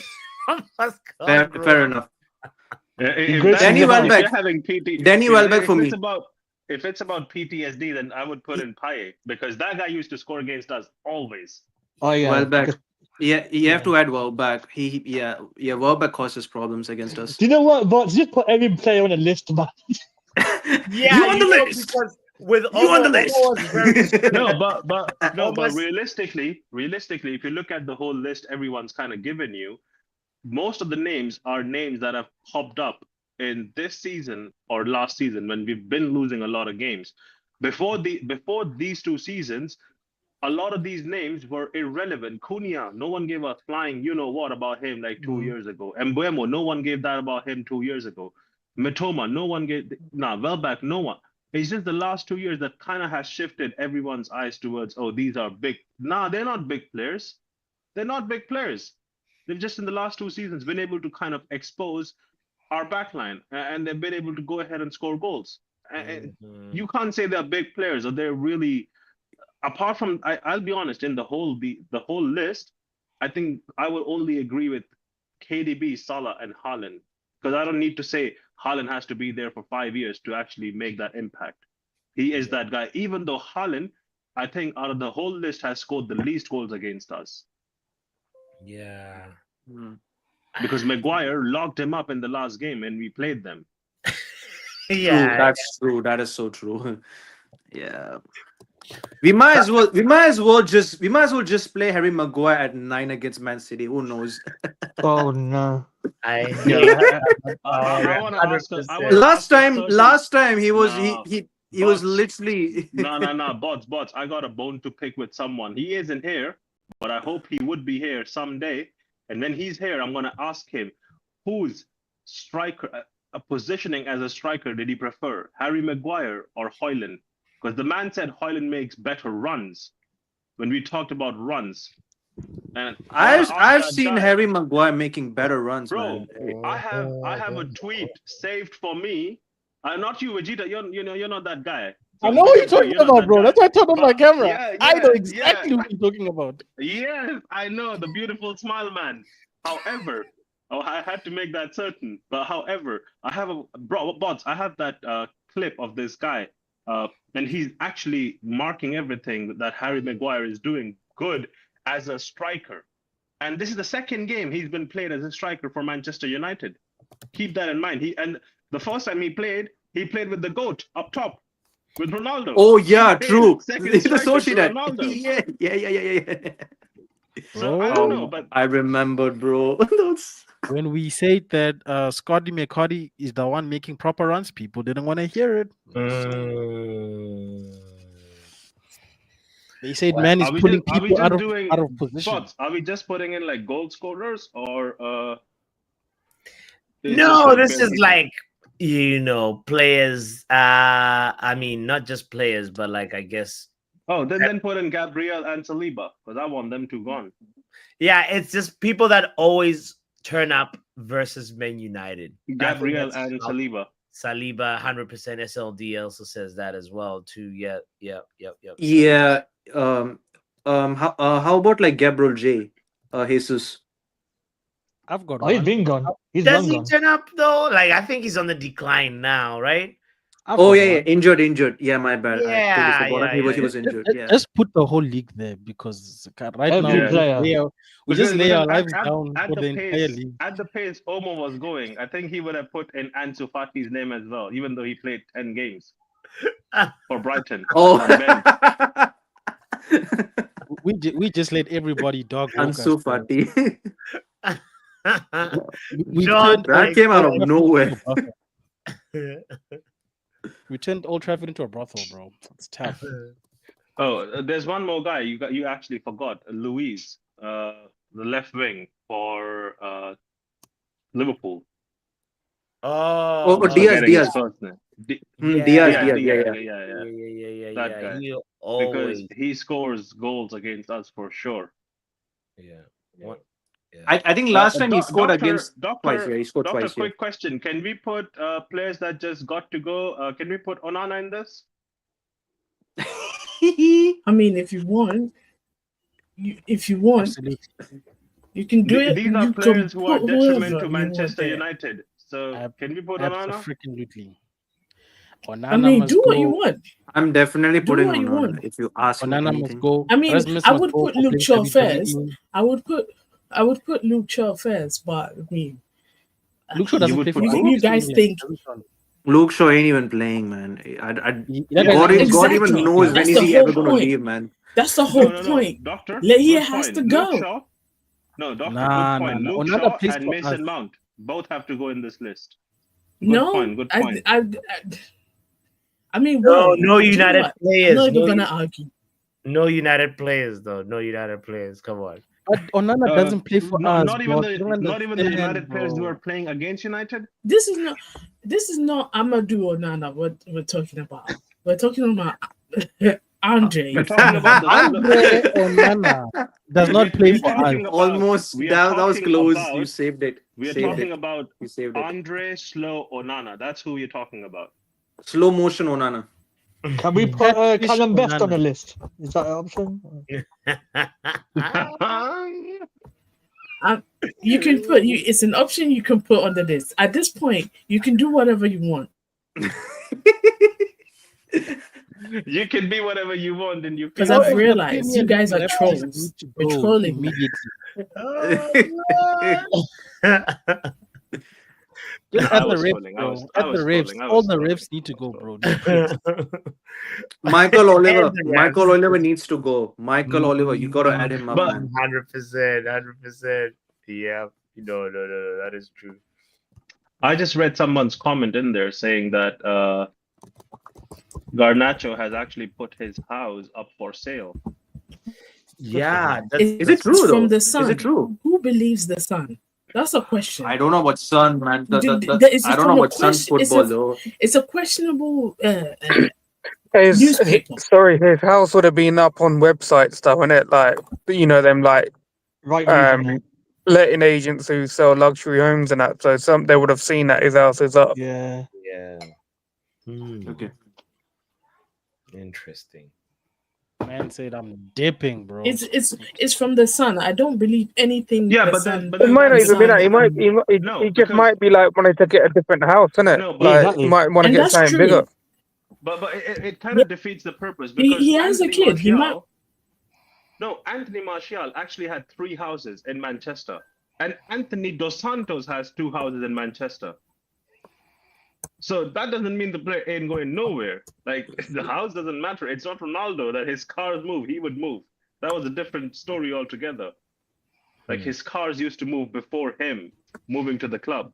Pascal Fair Gross. enough. If Great Danny if Welbeck. you're having PT, Danny Welbeck for me. If it's about PTSD, then I would put in Paye because that guy used to score against us always. Oh, yeah. Welbeck. Yeah, you have to add Welbeck. Welbeck causes problems against us. Do you know what, Bots? Just put every player on a list, man. Yeah, You on the know, list. because with You on the list. was very No, but Almost- realistically, if you look at the whole list, everyone's kind of given you. Most of the names are names that have popped up in this season or last season when we've been losing a lot of games. Before these 2 seasons, a lot of these names were irrelevant. Cunha, no one gave a flying you know what about him like 2 years ago. Mbuemo, no one gave that about him 2 years ago. Mitoma, no one gave. Welbeck, no one. It's just the last 2 years that kind of has shifted everyone's eyes towards, oh, these are big. Nah, they're not big players. They're not big players. They've just in the last 2 seasons been able to kind of expose our backline, and they've been able to go ahead and score goals. And you can't say they're big players or they're really. Apart from, I'll be honest, in the whole list, I think I will only agree with KDB, Salah, and Haaland because I don't need to say Haaland has to be there for 5 years to actually make that impact. He is that guy. Even though Haaland, I think out of the whole list, has scored the least goals against us. Yeah. Because Maguire locked him up in the last game and we played them. Yeah. True, that's true. That is so true. Yeah. We might as well just play Harry Maguire at 9 against Man City. Who knows? Oh, no. I I wanna ask us- I wanna Last ask us last certain- time he was No. he was Bots. literally No, bots. I got a bone to pick with someone. He isn't here, but I hope he would be here someday. And when he's here, I'm gonna ask him, whose striker, positioning as a striker did he prefer, Harry Maguire or Højlund? Because the man said Højlund makes better runs. When we talked about runs, and I wanna ask I've that seen guy, Harry Maguire making better runs, bro. man. I have a tweet saved for me. Not you, Vegeta. You're not that guy. I know what you're talking not about, that bro. guy. That's why I turned on my But- camera. yeah, I know yeah, exactly yeah. what you're talking about. Yes, I know, the beautiful smile man. However, I had to make that certain. But however, I have bots. I have that clip of this guy, and he's actually marking everything that Harry Maguire is doing good as a striker. And this is the second game he's been played as a striker for Manchester United. Keep that in mind. And the first time he played with the GOAT up top with Ronaldo. Oh yeah, He played true. second The striker to Sociedad. Ronaldo. Yeah. So I don't know, but I remembered, bro. Those- When we said that Scotty McCarty is the one making proper runs, people didn't want to hear it. They said man is Are we pulling just- are we people just out doing of position. Bots, are we just putting in like goal scorers or No, this is basically- like players. I mean, not just players, but like I guess. Oh, then put in Gabriel and Saliba because I want them to gone. Yeah, it's just people that always turn up versus Man United. I think Gabriel that's and how- Saliba. Saliba, 100% SLD also says that as well too. Yeah. Yeah. How about like Gabriel J? Jesus. I've got Oh, he's one. been gone. He's Does long he gone. turn up though? Like I think he's on the decline now, right? I've Oh got yeah, one. injured. Yeah, my bad. I Yeah, totally forgot. yeah, He was injured. Yeah. Just put the whole league there because right Every now player. we just lay our lives at down for the entire league. At the pace Omo was going, I think he would have put in Ansu Fati's name as well, even though he played 10 games for Brighton. Oh. on bench. We just let everybody dog walk us, Ansu bro. Fati. We've John, turned That came out of nowhere. We turned Old Trafford into a brothel, bro. It's tough. Oh, there's one more guy you actually forgot. Luis, the left wing for Liverpool. Oh, Diaz, Forgetting his Diaz. first name. Diaz, Yeah, Diaz, yeah. That guy. He Because always, he scores goals against us for sure. yeah. What? Yeah. I think last time he scored against Doctor, twice. Yeah, he scored Doctor, twice. Yeah. quick question. Can we put players that just got to go? Can we put Onana in this? I mean, if you want, Absolutely. you can do it. These are You players can who are put detriment whoever to you want Manchester there. United. So can we put Onana? Absolutely. I Onana mean, must do what you go. want. I'm definitely Do putting what you Onana want. if you ask me Onana must anything. go. I mean, Rasmus I must would go put for Luke playing Shaw first. WWE. I would put Luke Shaw first, but I mean, Luke Shaw doesn't play for us. you guys think Luke Shaw ain't even playing, man. that guy's God, not God even exactly. knows when That's is the he whole ever going to point. leave, man. That's the whole No, point. Doctor. He good has point. to Luke go. Shaw. No, Doctor. Nah, good point. nah. Luke Onana Shaw plays and for Mason us. Mount both have to go in this list. Good No, point. Good point. I mean, No, well, no do you know United what? I'm players. not even gonna argue. No United players, though. No United players. Come on. But Onana doesn't play for us, Not even bro. the You don't not even the understand, United players who bro. are playing against United. This is not Amadou Onana. What we're talking about? We're talking about Andre. We're talking about the Andre Onana does not play we're for us. talking about, Almost. we are That was talking close. about- You saved it. We are Saved talking it. about You saved it. Andre Slow Onana. That's who you're talking about. Slow motion Onana. Can we put Callum Best on the list? Is that an option? You can put it's an option you can put on the list. At this point, you can do whatever you want. You can be whatever you want, and you Because feel I've like realized you guys are trolls. You're trolling me. Just I at the was refs, trolling. bro. I At was the refs, trolling. I all was the trolling. refs need to go, bro. They're pricks. Michael Oliver. And the Michael refs. Oliver needs to go. Michael Oliver, you got to add him up, But- man. 100%. Yeah. No. That is true. I just read someone's comment in there saying that Garnacho has actually put his house up for sale. Yeah. Is it true, It's though? from the Is Sun. it true? Who believes the Sun? That's a question. I don't know about Sun, man. It's I don't from know a about Sun question- it's football, a- though. It's a questionable Newspaper. Sorry, his house would have been up on websites, though, innit? Like, them, like, Right. letting agents who sell luxury homes and that. So they would have seen that his house is up. Yeah. Okay. Interesting. Man said I'm dipping, bro. It's from the Sun. I don't believe anything. Yeah, the but Sun, then It might not even be that. Sun- He just might be like wanting to get a different house, innit? No, but- like Exactly. he might want to And get that's something true. bigger. But it kind of defeats the purpose because He has a Anthony kid. He might. Martial- No, Anthony Martial actually had 3 houses in Manchester, and Anthony Dos Santos has 2 houses in Manchester. So that doesn't mean the player ain't going nowhere. Like the house doesn't matter. It's not Ronaldo that his cars move. He would move. That was a different story altogether. Like his cars used to move before him moving to the club.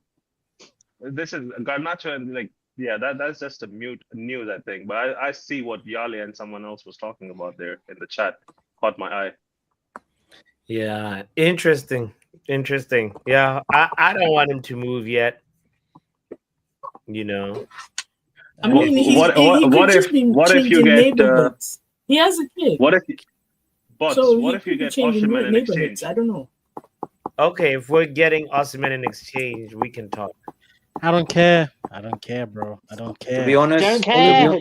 This is Garnacho and that's just a mute news, I think. But I see what Yali and someone else was talking about there in the chat. Caught my eye. Yeah. Interesting. Yeah. I don't want him to move yet. I mean, he What could if- just be what if you changing get, neighborhoods. He has a kid. What if So what he if you could be get changing Osimhen in neighborhoods. exchange? I don't know. Okay, if we're getting Osimhen in exchange, we can talk. I don't care, bro. I don't care. To be honest,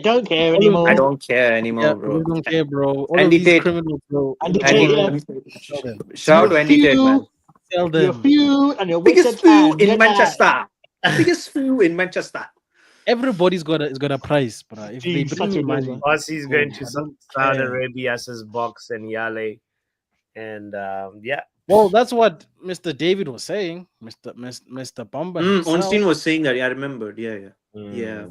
Don't care anymore. I don't care anymore, Yeah, bro. we don't care, bro. All Andy of these Tate. criminals, bro. Andy All Tate, of yeah. them. Shout out to Andy Tate, man. Tell You're them. few and you're Biggest wasted few time. in Good night. Manchester. Biggest few in Manchester. Everybody's got a price, bro. If they Jeez, bring such me a money, loser. Ossie's going to I don't Saudi care. Arabia as his box and Yale. And yeah. Well, that's what Mr. David was saying. Mr. Bamba himself. Onstein was saying that. Yeah, I remembered. Yeah.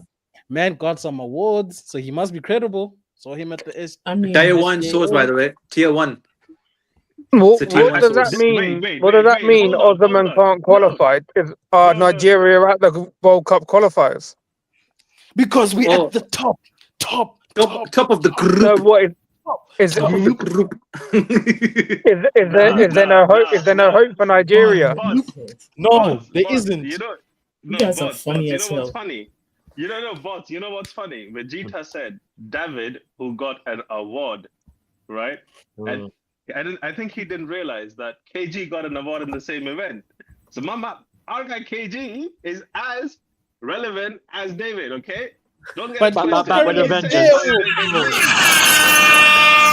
Man got some awards, so he must be credible. Saw him at the I mean, Tier 1 source, by the way. Tier 1. What, It's a team what one does that source. mean? Wait, What does that mean? hold Ottoman on. can't No, qualify. Is no. Nigeria at the World Cup qualifiers? Because we're Oh, at the top top of the No, group. what is Top of the group. is there no hope? Is there no hope for Nigeria? Boss, No, there boss, isn't. you know, You no, guys are boss, funny you as know what's hell. funny? You don't know, boss, you know what's funny? Vegeta said David, who got an award, right? And I think he didn't realize that KG got an award in the same event. So, mama, our guy KG is as relevant as David, okay? Don't get But twisted. back with a They- vengeance.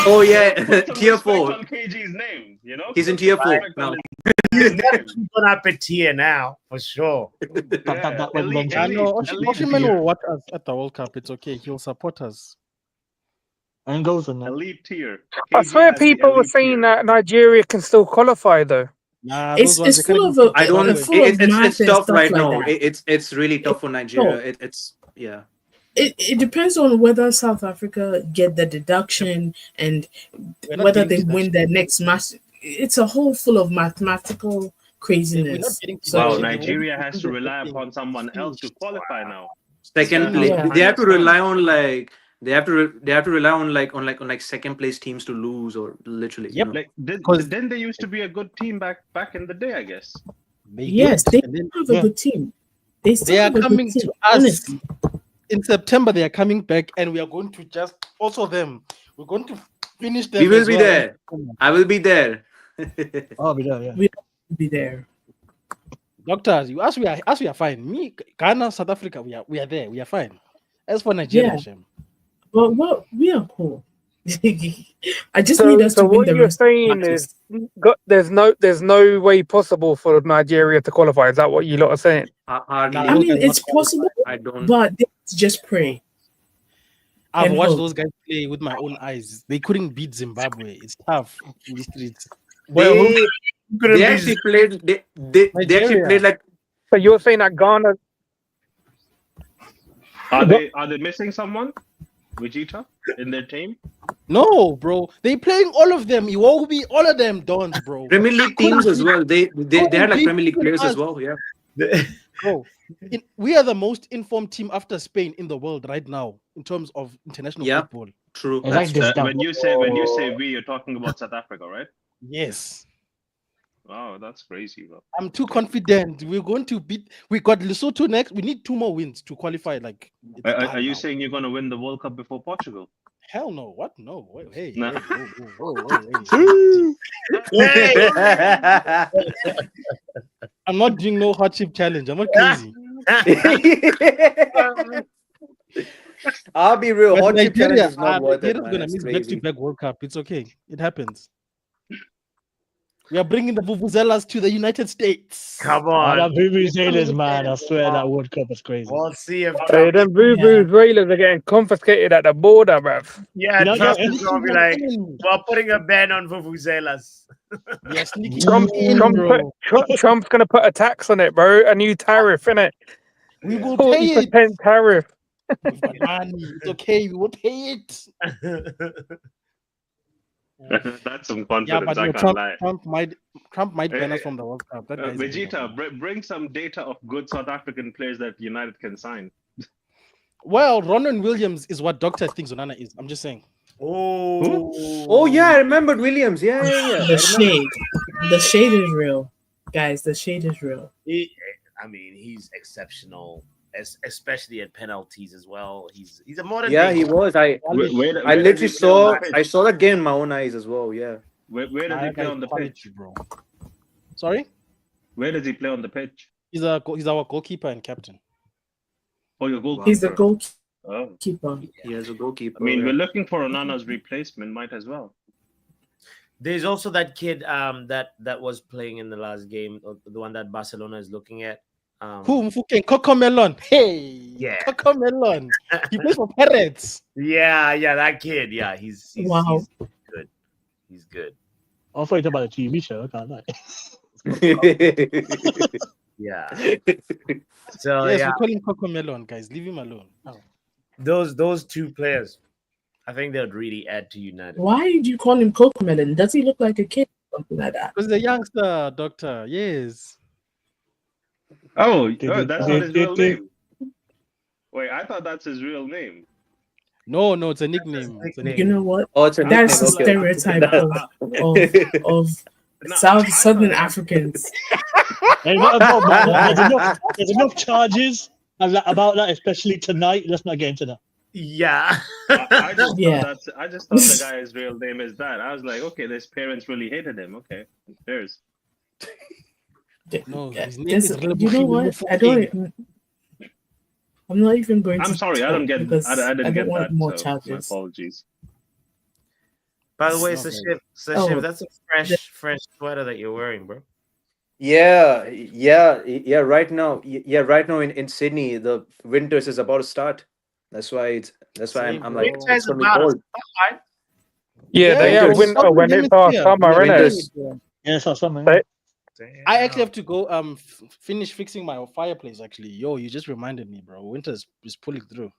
Oh yeah, Put some tier respect 4. on KG's name, you know? He's in Put tier some 4 respect now. on He's his name. definitely gone up a tier now for sure. Yeah, with elite, vengeance. I know elite Oshiman tier. will watch us at the World Cup. It's okay. He'll support us. And goes in there. Elite tier. I KG swear has the people were elite saying tier. that Nigeria can still qualify though. Nah, It's those ones it's they can't full even of beat I don't. Zimbabwe. full of math It's and tough stuff right like now. that. It's really tough for Nigeria. It's yeah. It depends on whether South Africa get the deduction and We're not whether getting they win deduction. their next match. It's a whole full of mathematical We're not craziness. getting So Wow, deduction. Nigeria has to rely upon someone else to qualify now. Second Yeah, place. Yeah. They have to understand. rely on like they have to rely on second place teams to lose or literally. Yep. You know. Like, Because didn't they used to be a good team back in the day? I guess. they yes, did. they And then have a good team. They still they are have a good coming team. to us Honestly, in September. They are coming back, and we are going to just also them. We're going to finish them. We will as be well. there. I will be there. I'll be there, yeah. we don't be there. Doctors, you ask we are fine. Me, Ghana, South Africa, we are there. We are fine. As for Nigeria, Yeah. Shem, But well, we are cool. I just need us So to win what the you're rest of the saying matches. is there's no way possible for Nigeria to qualify. Is that what you lot are saying? Hardly. Nah, I those mean, guys it's not qualified. possible, I don't. but they have to just pray. I've and watched hope. those guys play with my own eyes. They couldn't beat Zimbabwe. It's tough in the streets. Well, They who couldn't they be actually played. They actually Nigeria. played like. So you're saying that Ghana? Are they missing someone? Vegeta in their team? No, bro. They playing all of them. Iwobi, all of them dons, bro. Premier League teams as well. They had like beat Premier League players us. as well. Yeah. Bro, we are the most informed team after Spain in the world right now in terms of international Yeah. football. True. It's like this down. When you say we, you're talking about South Africa, right? Yes. Wow, that's crazy, bro. I'm too confident. We're going to beat. We got Lesotho next. We need 2 more wins to qualify. Like, it's Are done you now. saying you're gonna win the World Cup before Portugal? Hell no. What? No. Wait, hey. Nah. Hey, whoa, hey. I'm not doing no hardship challenge. I'm not crazy. I'll be real. But Hardship challenge is not worth it, Nigeria's man. gonna It's miss crazy. back-to-back World Cup. It's okay. It happens. We are bringing the vuvuzelas to the United States. Come Oh, on. that Vuvuzelas, man. I swear that World Cup is crazy. We'll see if Hey, Trump. them Israelis are getting confiscated at the border, bruv. Yeah, You know, Trump yeah, is gonna be like, we're putting a ban on vuvuzelas. We are sneaking Trump, in, bro. Trump's gonna put a tax on it, bro. A new tariff, innit? We will pay it. 40% tariff. We've got money. It's okay. We will pay it. That's some Yeah, confidence. but I no, can't lie. Trump might ban us from the World Cup. That guy's a Vegeta, big one. bring some data of good South African players that United can sign. Well, Ronan Williams is what Doctor thinks Onana is. I'm just saying. Oh yeah, I remembered Williams. Yeah. The shade. The shade is real. Guys, the shade is real. He's exceptional, especially at penalties as well. He's a modern. Yeah, day he was. I Where literally does he play on the pitch? I saw that game in my own eyes as well. Yeah. Where does he That play guy's on the quality, pitch? bro. Sorry, Where does he play on the pitch? he's our goalkeeper and captain. Oh, your goalkeeper. He's the goalkeeper. Oh. He has a goalkeeper. I mean, yeah. we're looking for Onana's replacement. Might as well. There's also that kid that was playing in the last game, the one that Barcelona is looking at. Who Mfuken Cocomelon? Hey, Yeah. Cocomelon. He plays for Pirates. Yeah, that kid. Yeah, he's Wow. good. He's good. I thought you talking about the TV show. I can't lie. Yeah. So Yes, yeah, we call him Cocomelon, guys. Leave him alone. Oh. those 2 players, I think they'd really add to United. Why did you call him Cocomelon? Does he look like a kid? something like that. Was the youngster, Doctor? Yes. Oh, that's not his real name. Wait, I thought that's his real name. No, it's a nickname. It's a You know what? Oh, it's a That's a nickname. Okay. stereotype of Southern Africans. Hey, there's enough charges about that, especially tonight. Let's not get into that. Yeah. I just Yeah. thought the guy's real name is that. I was like, okay, his parents really hated him. Okay, there's. No, his name There's- is you know what? I don't. I'm not even going to. I'm sorry, I don't get. because I didn't get want that. more So charges. my apologies. By the way, It's not Sashim, that's a fresh sweater that you're wearing, bro. Yeah. Right now, in Sydney, the winters is about to start. That's why I'm like, Winter it's is gonna be about to cold. start. Yeah, they have Winters. winter when it's our summer, innit? Winters. Yeah, it's not something. They- I actually have to go finish fixing my fireplace. Actually, you just reminded me, bro. Winter is pulling through.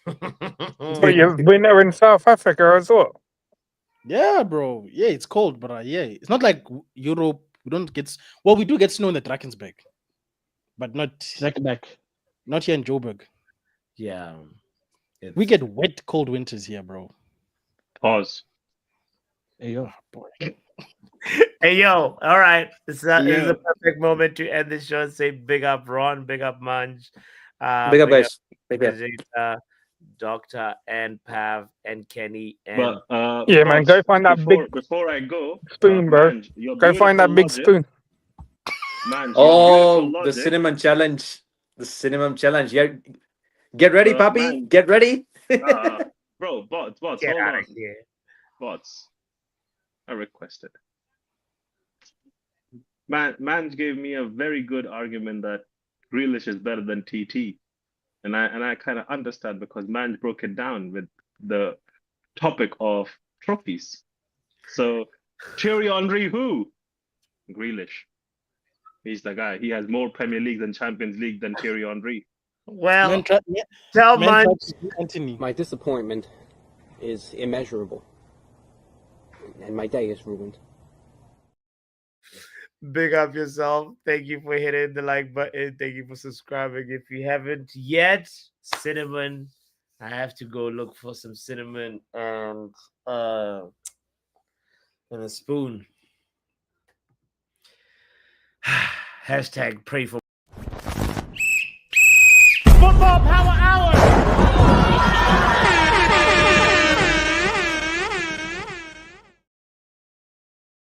But you winter in South Africa as well. Yeah, bro. Yeah, it's cold, but yeah, it's not like Europe. We don't get we do get snow in the Drakensberg, but not here in Joburg. Yeah. We get wet, cold winters here, bro. Pause. There you go. Hey yo, all right. This is Yeah. a perfect moment to end this show and say big up Ron, big up Manj, Big up, guys. Big up. Vegeta, Doctor and Pav and Kenny and But Yeah, man, go find that big before I go, spoon, bro. man, your Go find that big beautiful spoon. Man, your Oh, beautiful the logic. cinnamon challenge. The cinnamon challenge. Yeah. Get ready, puppy. Man. Get ready. Bro, bots, Get hold out on. of here. Bots. I requested. Man gave me a very good argument that Grealish is better than TT. And I kind of understand because man broke it down with the topic of trophies. So Thierry Henry, who? Grealish. He's the guy. He has more Premier League and Champions League than Thierry Henry. Well, tell Manj. Anthony. My disappointment is immeasurable, and my day is ruined. Big up yourself. Thank you for hitting the like button. Thank you for subscribing. If you haven't yet, cinnamon. I have to go look for some cinnamon and a spoon. Hashtag pray for